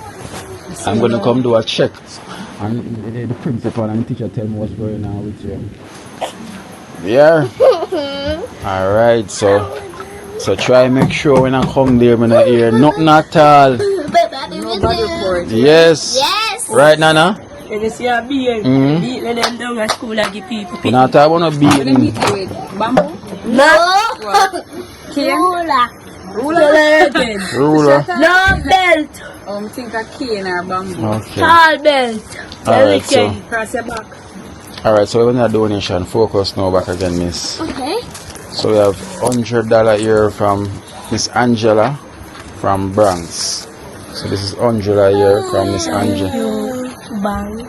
I'm gonna come do a check. And the principal and the teacher tell me what's going on with you. Yeah. Alright, so try make sure when I come there when I hear nothing at all. Yes. Yes. Right, Nana? When you see a beer, beat them down at school and give people. We're not talking about beating. Bamboo? No. Ruler. No belt. Think a cane or bamboo. Okay. Tall belt. Alright, so. Cross your back. Alright, so we're going to donation. Focus now back again, miss. Okay. So we have $100 here from Miss Angela from Bronx. So this is $100 here from Miss Angela. Bang.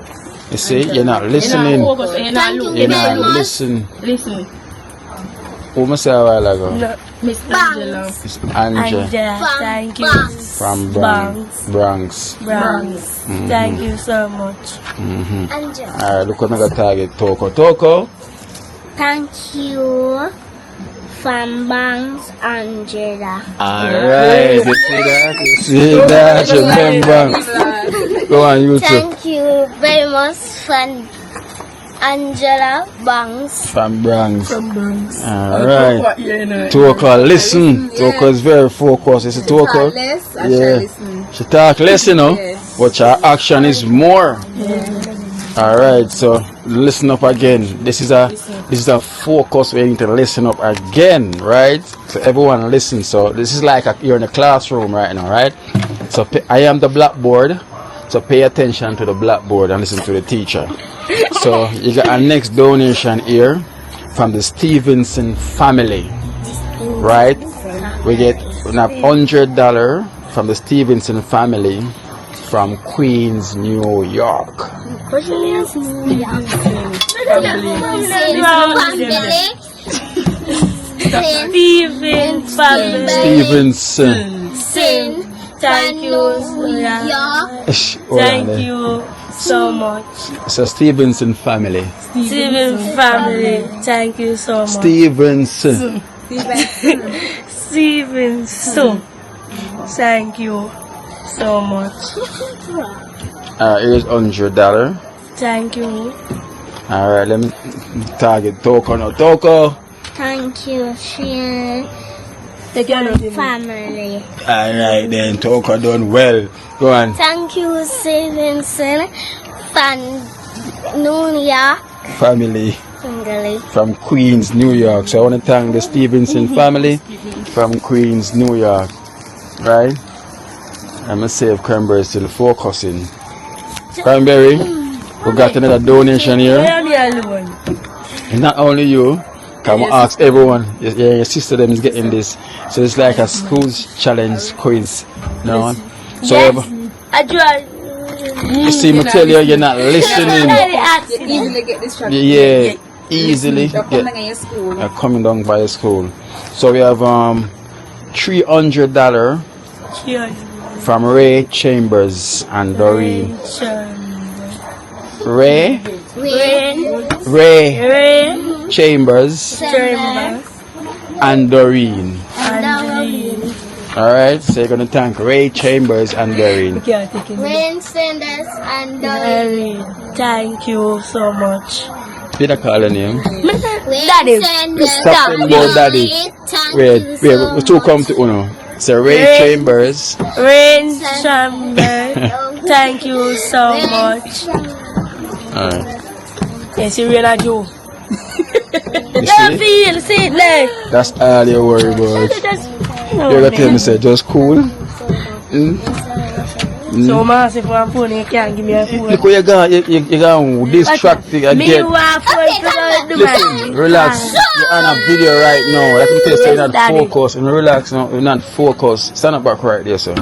You see, you're not listening. You're not listening. Listen. Who must say a while ago? No. Miss Angela. Miss Angela Angela, thank you. from Bronx. Bronx. Thank you so much. Angela. Alright, look at the target. Toko. Thank you from Banks Angela. Alright, you see that? You see that? Remember. Go on, YouTube. Thank you very much from Angela Banks. From Bronx. Alright. Toko, listen. Toko is very focused. It's a Toko. Yeah. She talk less, you know. But her action is more. Alright, so listen up again. This is a focus where you need to listen up again, right? So everyone listen. So this is like you're in a classroom right now, right? So I am the blackboard. So pay attention to the blackboard and listen to the teacher. So you got our next donation here from the Stevenson family, right? We get $100 from the Stevenson family from Queens, New York. Stevenson. Thank you. Thank you so much. So Stevenson family. Steven family, thank you so much. Stevenson. Stevenson, thank you so much. Here's $100. Thank you. Alright, let me target Toko now. Toko. Thank you, Shane. Family. Alright then, Toko done well. Go on. Thank you, Stevenson from New York. Family Family. from Queens, New York. So I want to thank the Stevenson family from Queens, New York. Right? I'm going to save Cranberry still focusing. Cranberry, we got another donation here. And not only you, come on, ask everyone. Your sister them is getting this. So it's like a school's challenge quiz. You know? So you see me tell you, you're not listening. Easily get distracted. Yeah, easily get coming down by your school. So we have $300 from Ray Chambers and Doreen. Ray Chambers and Doreen. Alright, so you're gonna thank Ray Chambers and Doreen. Rain Sanders and Doreen. Thank you so much. Did I call your name? Daddy. Stop saying more daddy. Wait, we two come to Uno. So Ray Chambers. Rain Chambers. Thank you so much. Alright. Yes, you really do. You see? That's all you worry about. You're gonna tell me say just cool. So massive one phone, you can't give me a phone. Look where you're going distracted again. Listen, relax. You're on a video right now. Let me tell you, so you're not focused. And relax now, you're not focused. Stand up back right there, sir.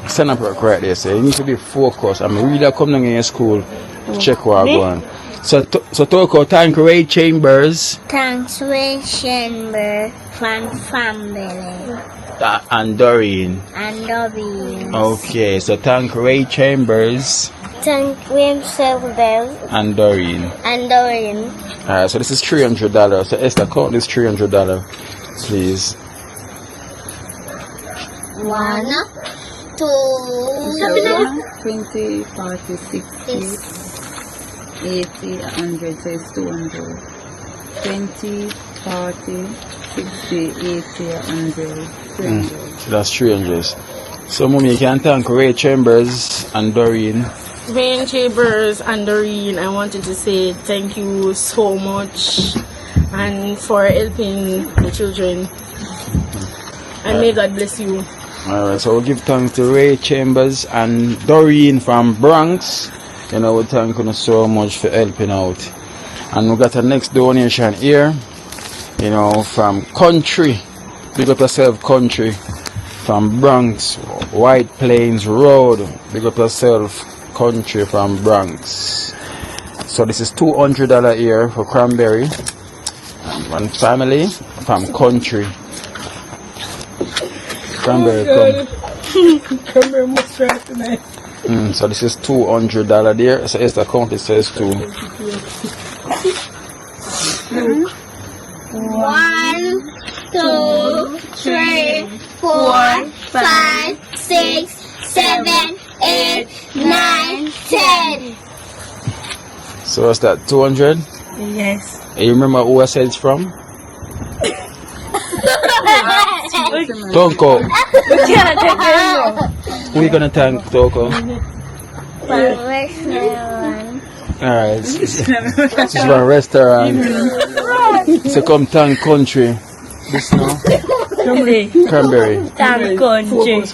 Stand up back right there, sir. You need to be focused. I'm really coming down in your school to check what I'm going. So Toko, thank Ray Chambers. Thanks, Ray Chambers from family. And Doreen. And Doreen. Okay, so thank Ray Chambers. Thank William Silver and Doreen. And Doreen. Alright, so this is $300. So Esther, count this $300, please. 1, 2, 20, 40, 60, 80, 100, so it's 200. 20, 40, 60, 80, 100, 300. So that's 300. So mommy, you can thank Ray Chambers and Doreen. Ray Chambers and Doreen, I wanted to say thank you so much and for helping the children. And may God bless you. Alright, so we'll give thanks to Ray Chambers and Doreen from Bronx You know, we thank you so much for helping out. And we got a next donation here, you know, from Country. Big up yourself, Country. From Bronx, White Plains Road. Big up yourself, Country from Bronx. So this is $200 here for cranberry. And one family from Country. Cranberry come. Cranberry must try tonight. So this is $200 there. So it's the account, it says 2. 1, 2, 3, 4, 5, 6, 7, 8, 9, 10. So what's that, 200? Yes. You remember who I said it's from? Toko. Who you gonna thank, Toko? Alright, this is from a restaurant. So come thank Country. This now? Cranberry. Thank Country.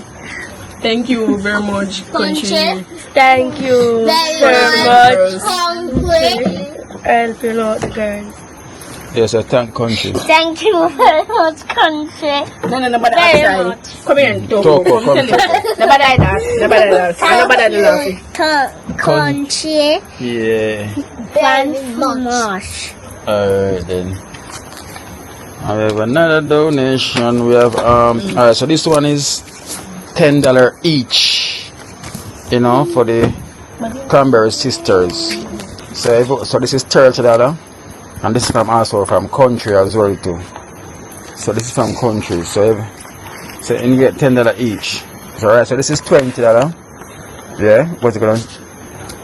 Thank you very much, Country. Thank you very much. Helping out the girls. Yes, I thank Country. Thank you very much, country. No, nobody Very outside. much. Come here, Toko. Toko, come Tell them. Nobody that. Nobody that. Nobody laughing. Country. Yeah. Very much. Alright then. I have another donation. We have alright, so this one is $10 each. You know, for the Cranberry Sisters. So this is $30. And this is also from Country as well too. So this is from Country. So you get $10 each. So right, so this is $20. Yeah, what's it gonna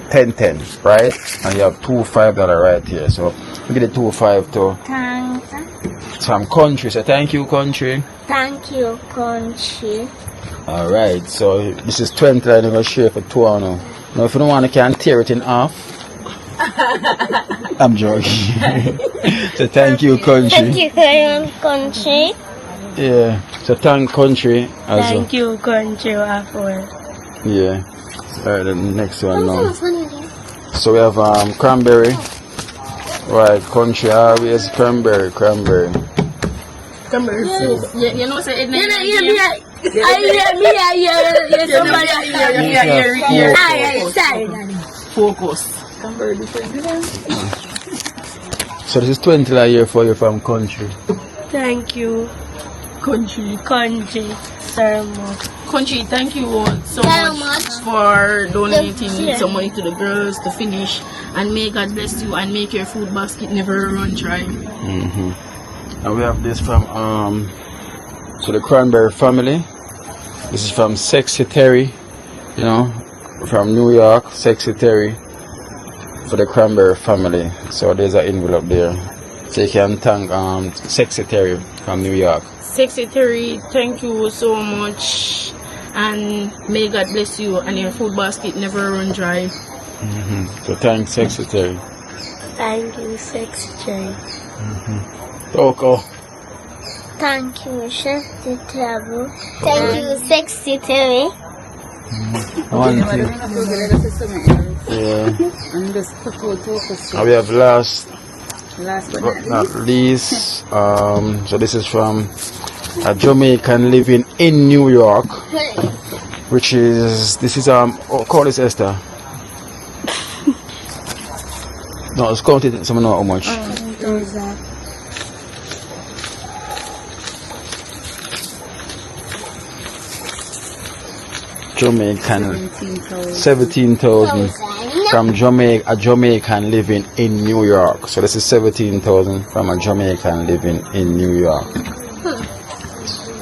10, right? And you have $5 right here. So we get the $5 to Thanks. from Country. So thank you, Country. Thank you, country. Alright, so this is $20 I'm gonna share for 2 now. Now if you don't want to can tear it in half. I'm joking. So thank you, Country. Thank you very much, country. Yeah. So thank Country as Thank you, Country. After. yeah. Alright, the next one now. So we have cranberry. Right, Country always cranberry. Cranberry food. You know, say it. Focus. So this is $20 a year for you from Country. Thank you, Country. Country. So much. Country, thank you so Very much much. for donating some money to the girls to finish, and may God bless you and make your food basket never run dry. And we have this from so the Cranberry family. This is from Sexy Terry, you know, from New York, Sexy Terry, for the Cranberry family. So there's an envelope there. So you can thank Sexy Terry from New York. Secretary, thank you so much, and may God bless you and your food basket never run dry. So thanks Sexy Terry. Thank you, Secretary. Toko. Thank you, sexy travel. Thank you, sexy Terry. One thing. Yeah. And we have last but not least, so this is from a Jamaican living in New York, which is call this Esther. No, it's counted. Someone know how much. Jamaican 17,000 from Jamaica, a Jamaican living in New York. So this is 17,000 from a Jamaican living in New York.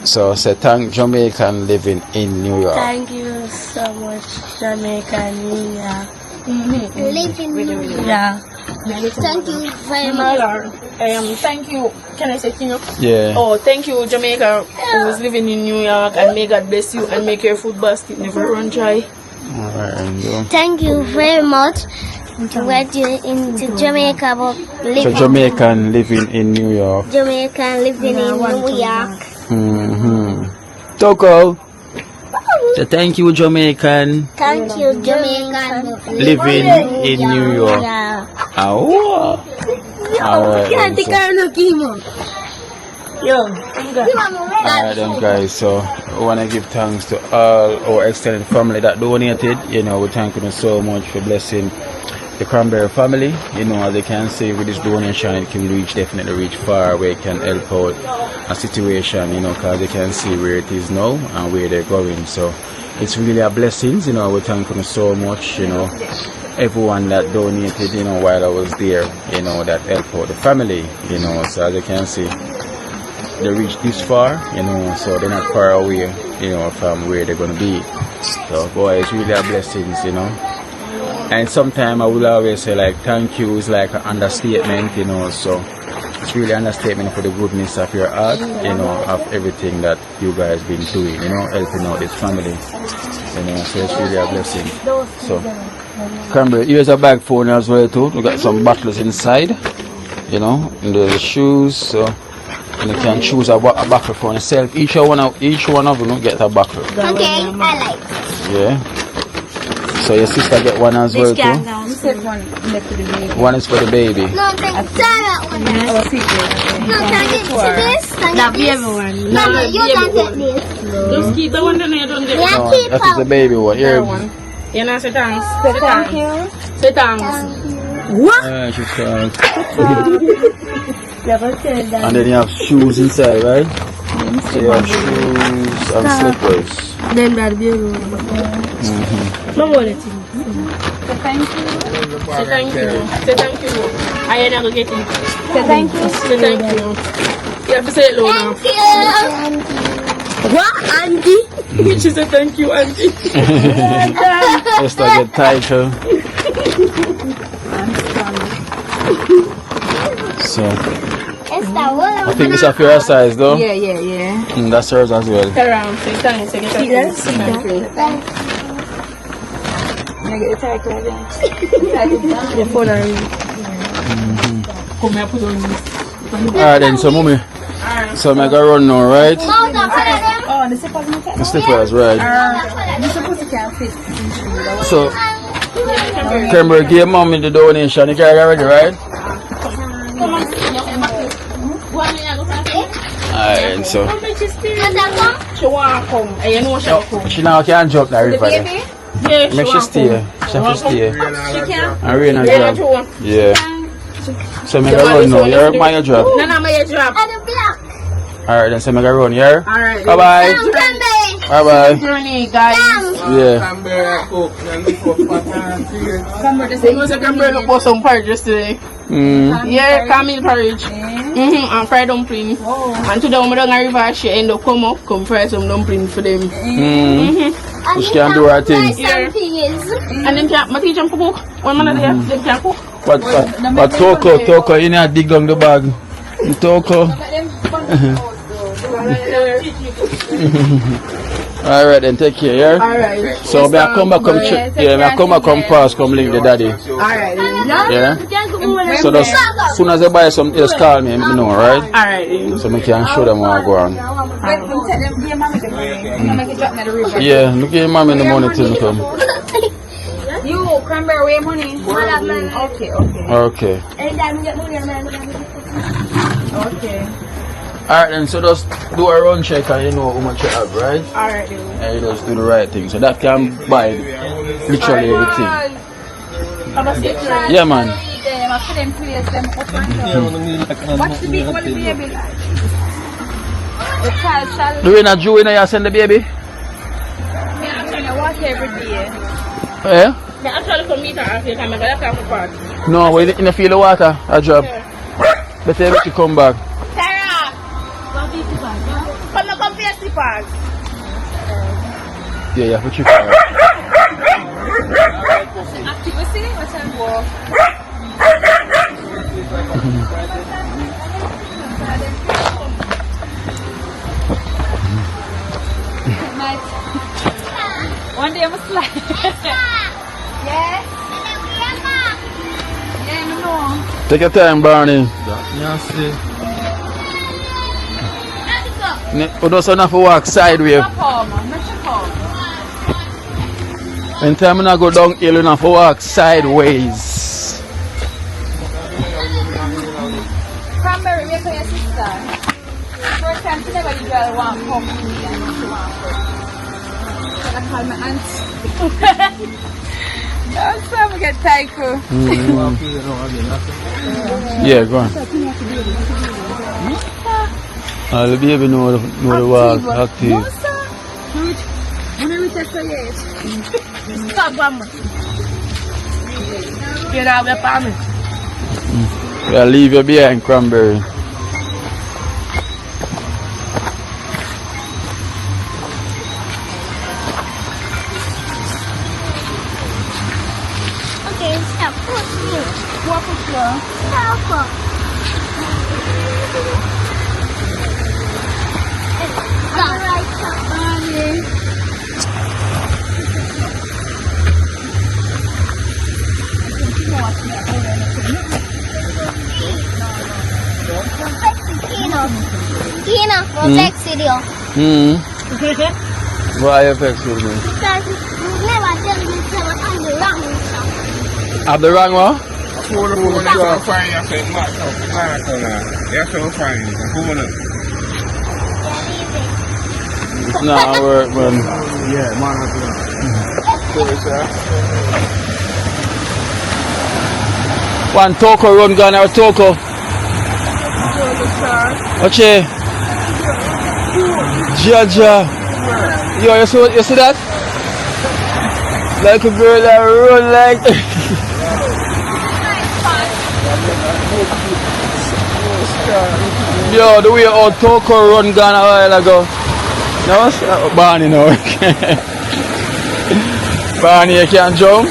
So say thank Jamaican living in New York. Thank you so much, Jamaica, New York. Living. Yeah. Thank you very much. Thank you. Can I say thank you? Yeah. Oh, thank you, Jamaica, who is living in New York, and may God bless you and make your food basket never run dry. Alright, Thank you very much. We're into Jamaica, but so living. Jamaican living in New York. Jamaican living in New York. Toko. So thank you, Jamaican. Thank you, Jamaican. Living in New York. Yeah. Oh. Alright. Can't take her no chemo. Yo, Alright then guys, so we want to give thanks to all our extended family that donated. You know, we thank you so much for blessing the Cranberry family. You know, as you can see with this donation, it can definitely reach far where it can help out a situation, you know, because you can see where it is now and where they're going. So it's really a blessing, you know. We thank you so much, you know, everyone that donated, you know, while I was there, you know, that helped out the family, you know. So as you can see, they reached this far, you know, so they're not far away, you know, from where they're gonna be. So boy, it's really a blessing, you know. And sometimes I will always say like thank you is like an understatement, you know. So it's really an understatement for the goodness of your heart, you know, of everything that you guys been doing, you know, helping out this family, you know. So it's really a blessing. So Cranberry, here's a bag phone as well too. We got some bottles inside, you know, and the shoes. So and you can choose a buckle for yourself. Each one of them get a buckle. Okay, I like. Yeah. So your sister get one as well too. You said one left for the baby. One is for the baby. No, thank you. That one. Oh, secret. No, can I get this? Can I get this? Mama, you can get this. Just keep the one that you don't get. Yeah, No, keep that is the baby one. Here. You know, say thanks. Say thank you. Say thanks. Yeah, she's fine. And then you have shoes inside, right? So you have shoes and slippers. Then that be no more let Say thank you. Say thank you. Say thank you. I ain't never get it. Say thank you. Say thank you. You have to say it low now. Thank you. What, Auntie? She said thank you, auntie. Just to get title. So It's the one. I think it's a fair size though. Yeah. That's hers as well. Turn around. Say thanks. Say thank you. Say thank you. Can I get the title again? Your phone and Come here, put on this. Alright then, so mommy. So I'm gonna run now, right? Hold on, put it in. Oh, the slippers not The slippers, right? You're supposed to can't fit. So Cranberry, give mommy the donation. You carry already, right? Alright, so She want to come. And you know she will come. she now can't jump that river. Yeah, Make she stay. She have to stay. She can't. And rain and Yeah, drop. Yeah. So make a run now. You're my drop. No, my drop. And the black. Alright then, so make a run, yeah? Alright. Bye bye. Cranberry. Bye bye. Journey, guys. Yeah. They was a camera look for some porridge yesterday. Yeah, camel porridge. And fried dumpling. And today when we done a river, she end up come fry some dumpling for them. So she can do her thing. Yeah. And them can't, my teacher can cook. When man there, them can't cook. But Toko, you need to dig down the bag. Toko. Alright then, take care, yeah? Alright. So may I come back, come check. Yeah, may I come back, come pass, come link the daddy. Alright. Yeah? So as soon as I buy some, just call me, let me know, alright? Alright. So I can show them what I go on. Wait, tell them, give your mommy the money. Mama can drop me the river. Yeah, look at your mom in the morning till you come. You, Cranberry, where money? Okay. Okay. Okay. Alright then, so just do a run check and you know how much you have, right? Alright. And you just do the right thing. So that can buy literally everything. Yeah, man. What's the big one baby like? The child shall Do you not Jew in here send the baby? watch every day. Yeah? I actually come meet her after you come and I come to party. No, we in the field of water, a drop. Better if you come back. Sarah! Come and come for your slippers. Yeah, you have to check her. Activity, watch and go. One day I'm a slide. Yeah? Yeah, no. Take your time, Barney. You don't have to walk sideways. Come, let's come. When time I go down hill, you have to walk sideways. Cranberry, wait for your sister. First time she never usually want to come to me and she want to I call my aunt. That's how we get Taiko. Yeah, go on. The baby know the walk, active. Stop, Mama. Get out of the family. Yeah, leave you behind, Cranberry. Okay, stop. Push me. Walk with her. Stop. Alright, stop. Kina, text video. Why you text with me? Because you never tell me to on the wrong stuff. Have the wrong one? It's not work, man. Yeah, man. One Toko run gun or Toko? Okay. Jaja. Yo, you see that? Like a girl that run like. Yo, the way old Toko run gun a while ago. No, Barney no. Barney, you can't jump.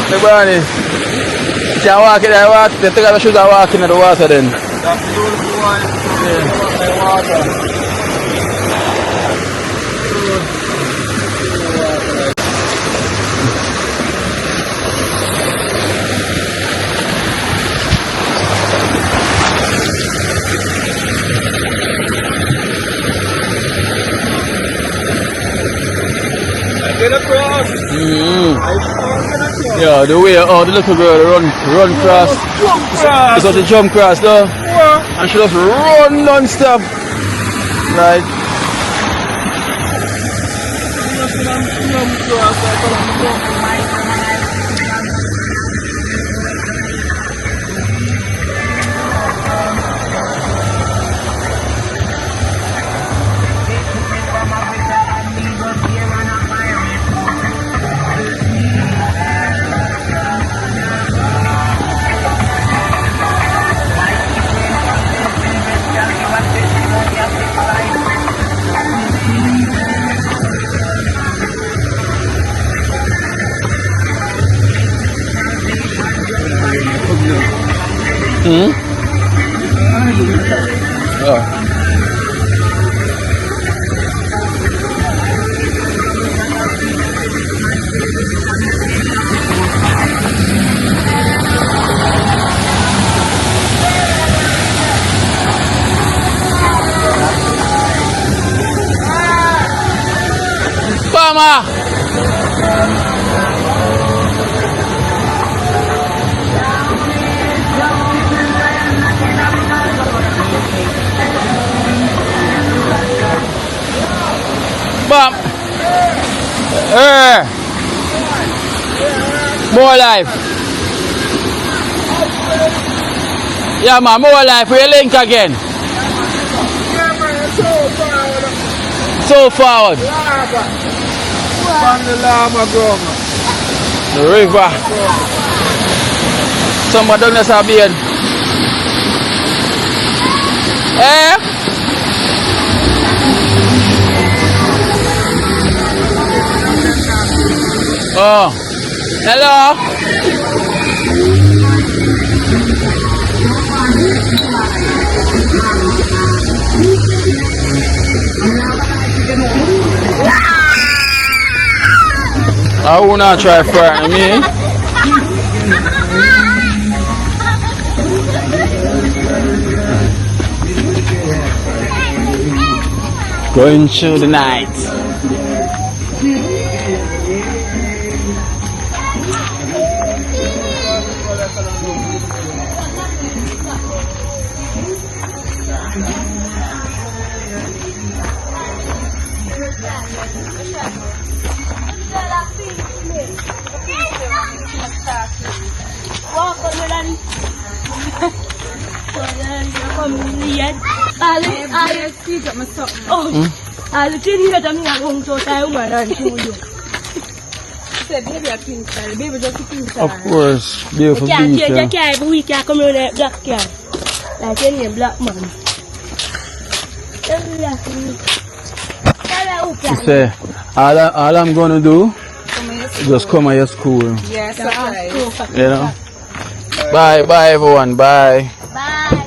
Hey Barney, you can't walk in the water. They take off your shoes and walk in the water then. That's the only one. Yeah. Get across. Yeah, the way the little girl run cross. It's not a jump cross though. And she just run non-stop. Right. Oh. Mama! Bam! More life. Yeah man, more life. We link again. So forward. The river. Somebody down there Sabian. Oh, hello. I wanna try frying me. Going through the night. Walk on the land. I'll tell you that I'm not going to tell my aunt to you. Of course, beautiful Can't beach. change Yeah. the car, but we can't come in that black car. Like any black man. Say, all I'm gonna do just come at your school. Yes, right. You know. Bye everyone. Bye. Bye.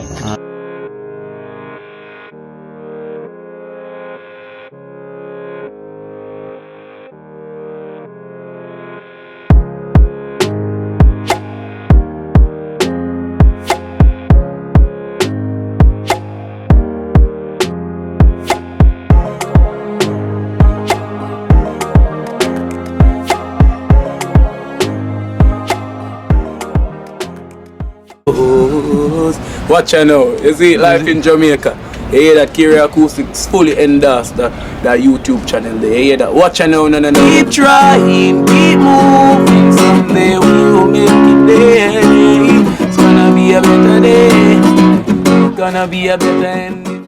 Watch out now. You see life in Jamaica. You hear that Kiri Acoustics fully endorsed that YouTube channel there. You hear that? Watch out now, no. Keep trying, keep moving. Someday we will make it there. It's gonna be a better day. Gonna be a better end.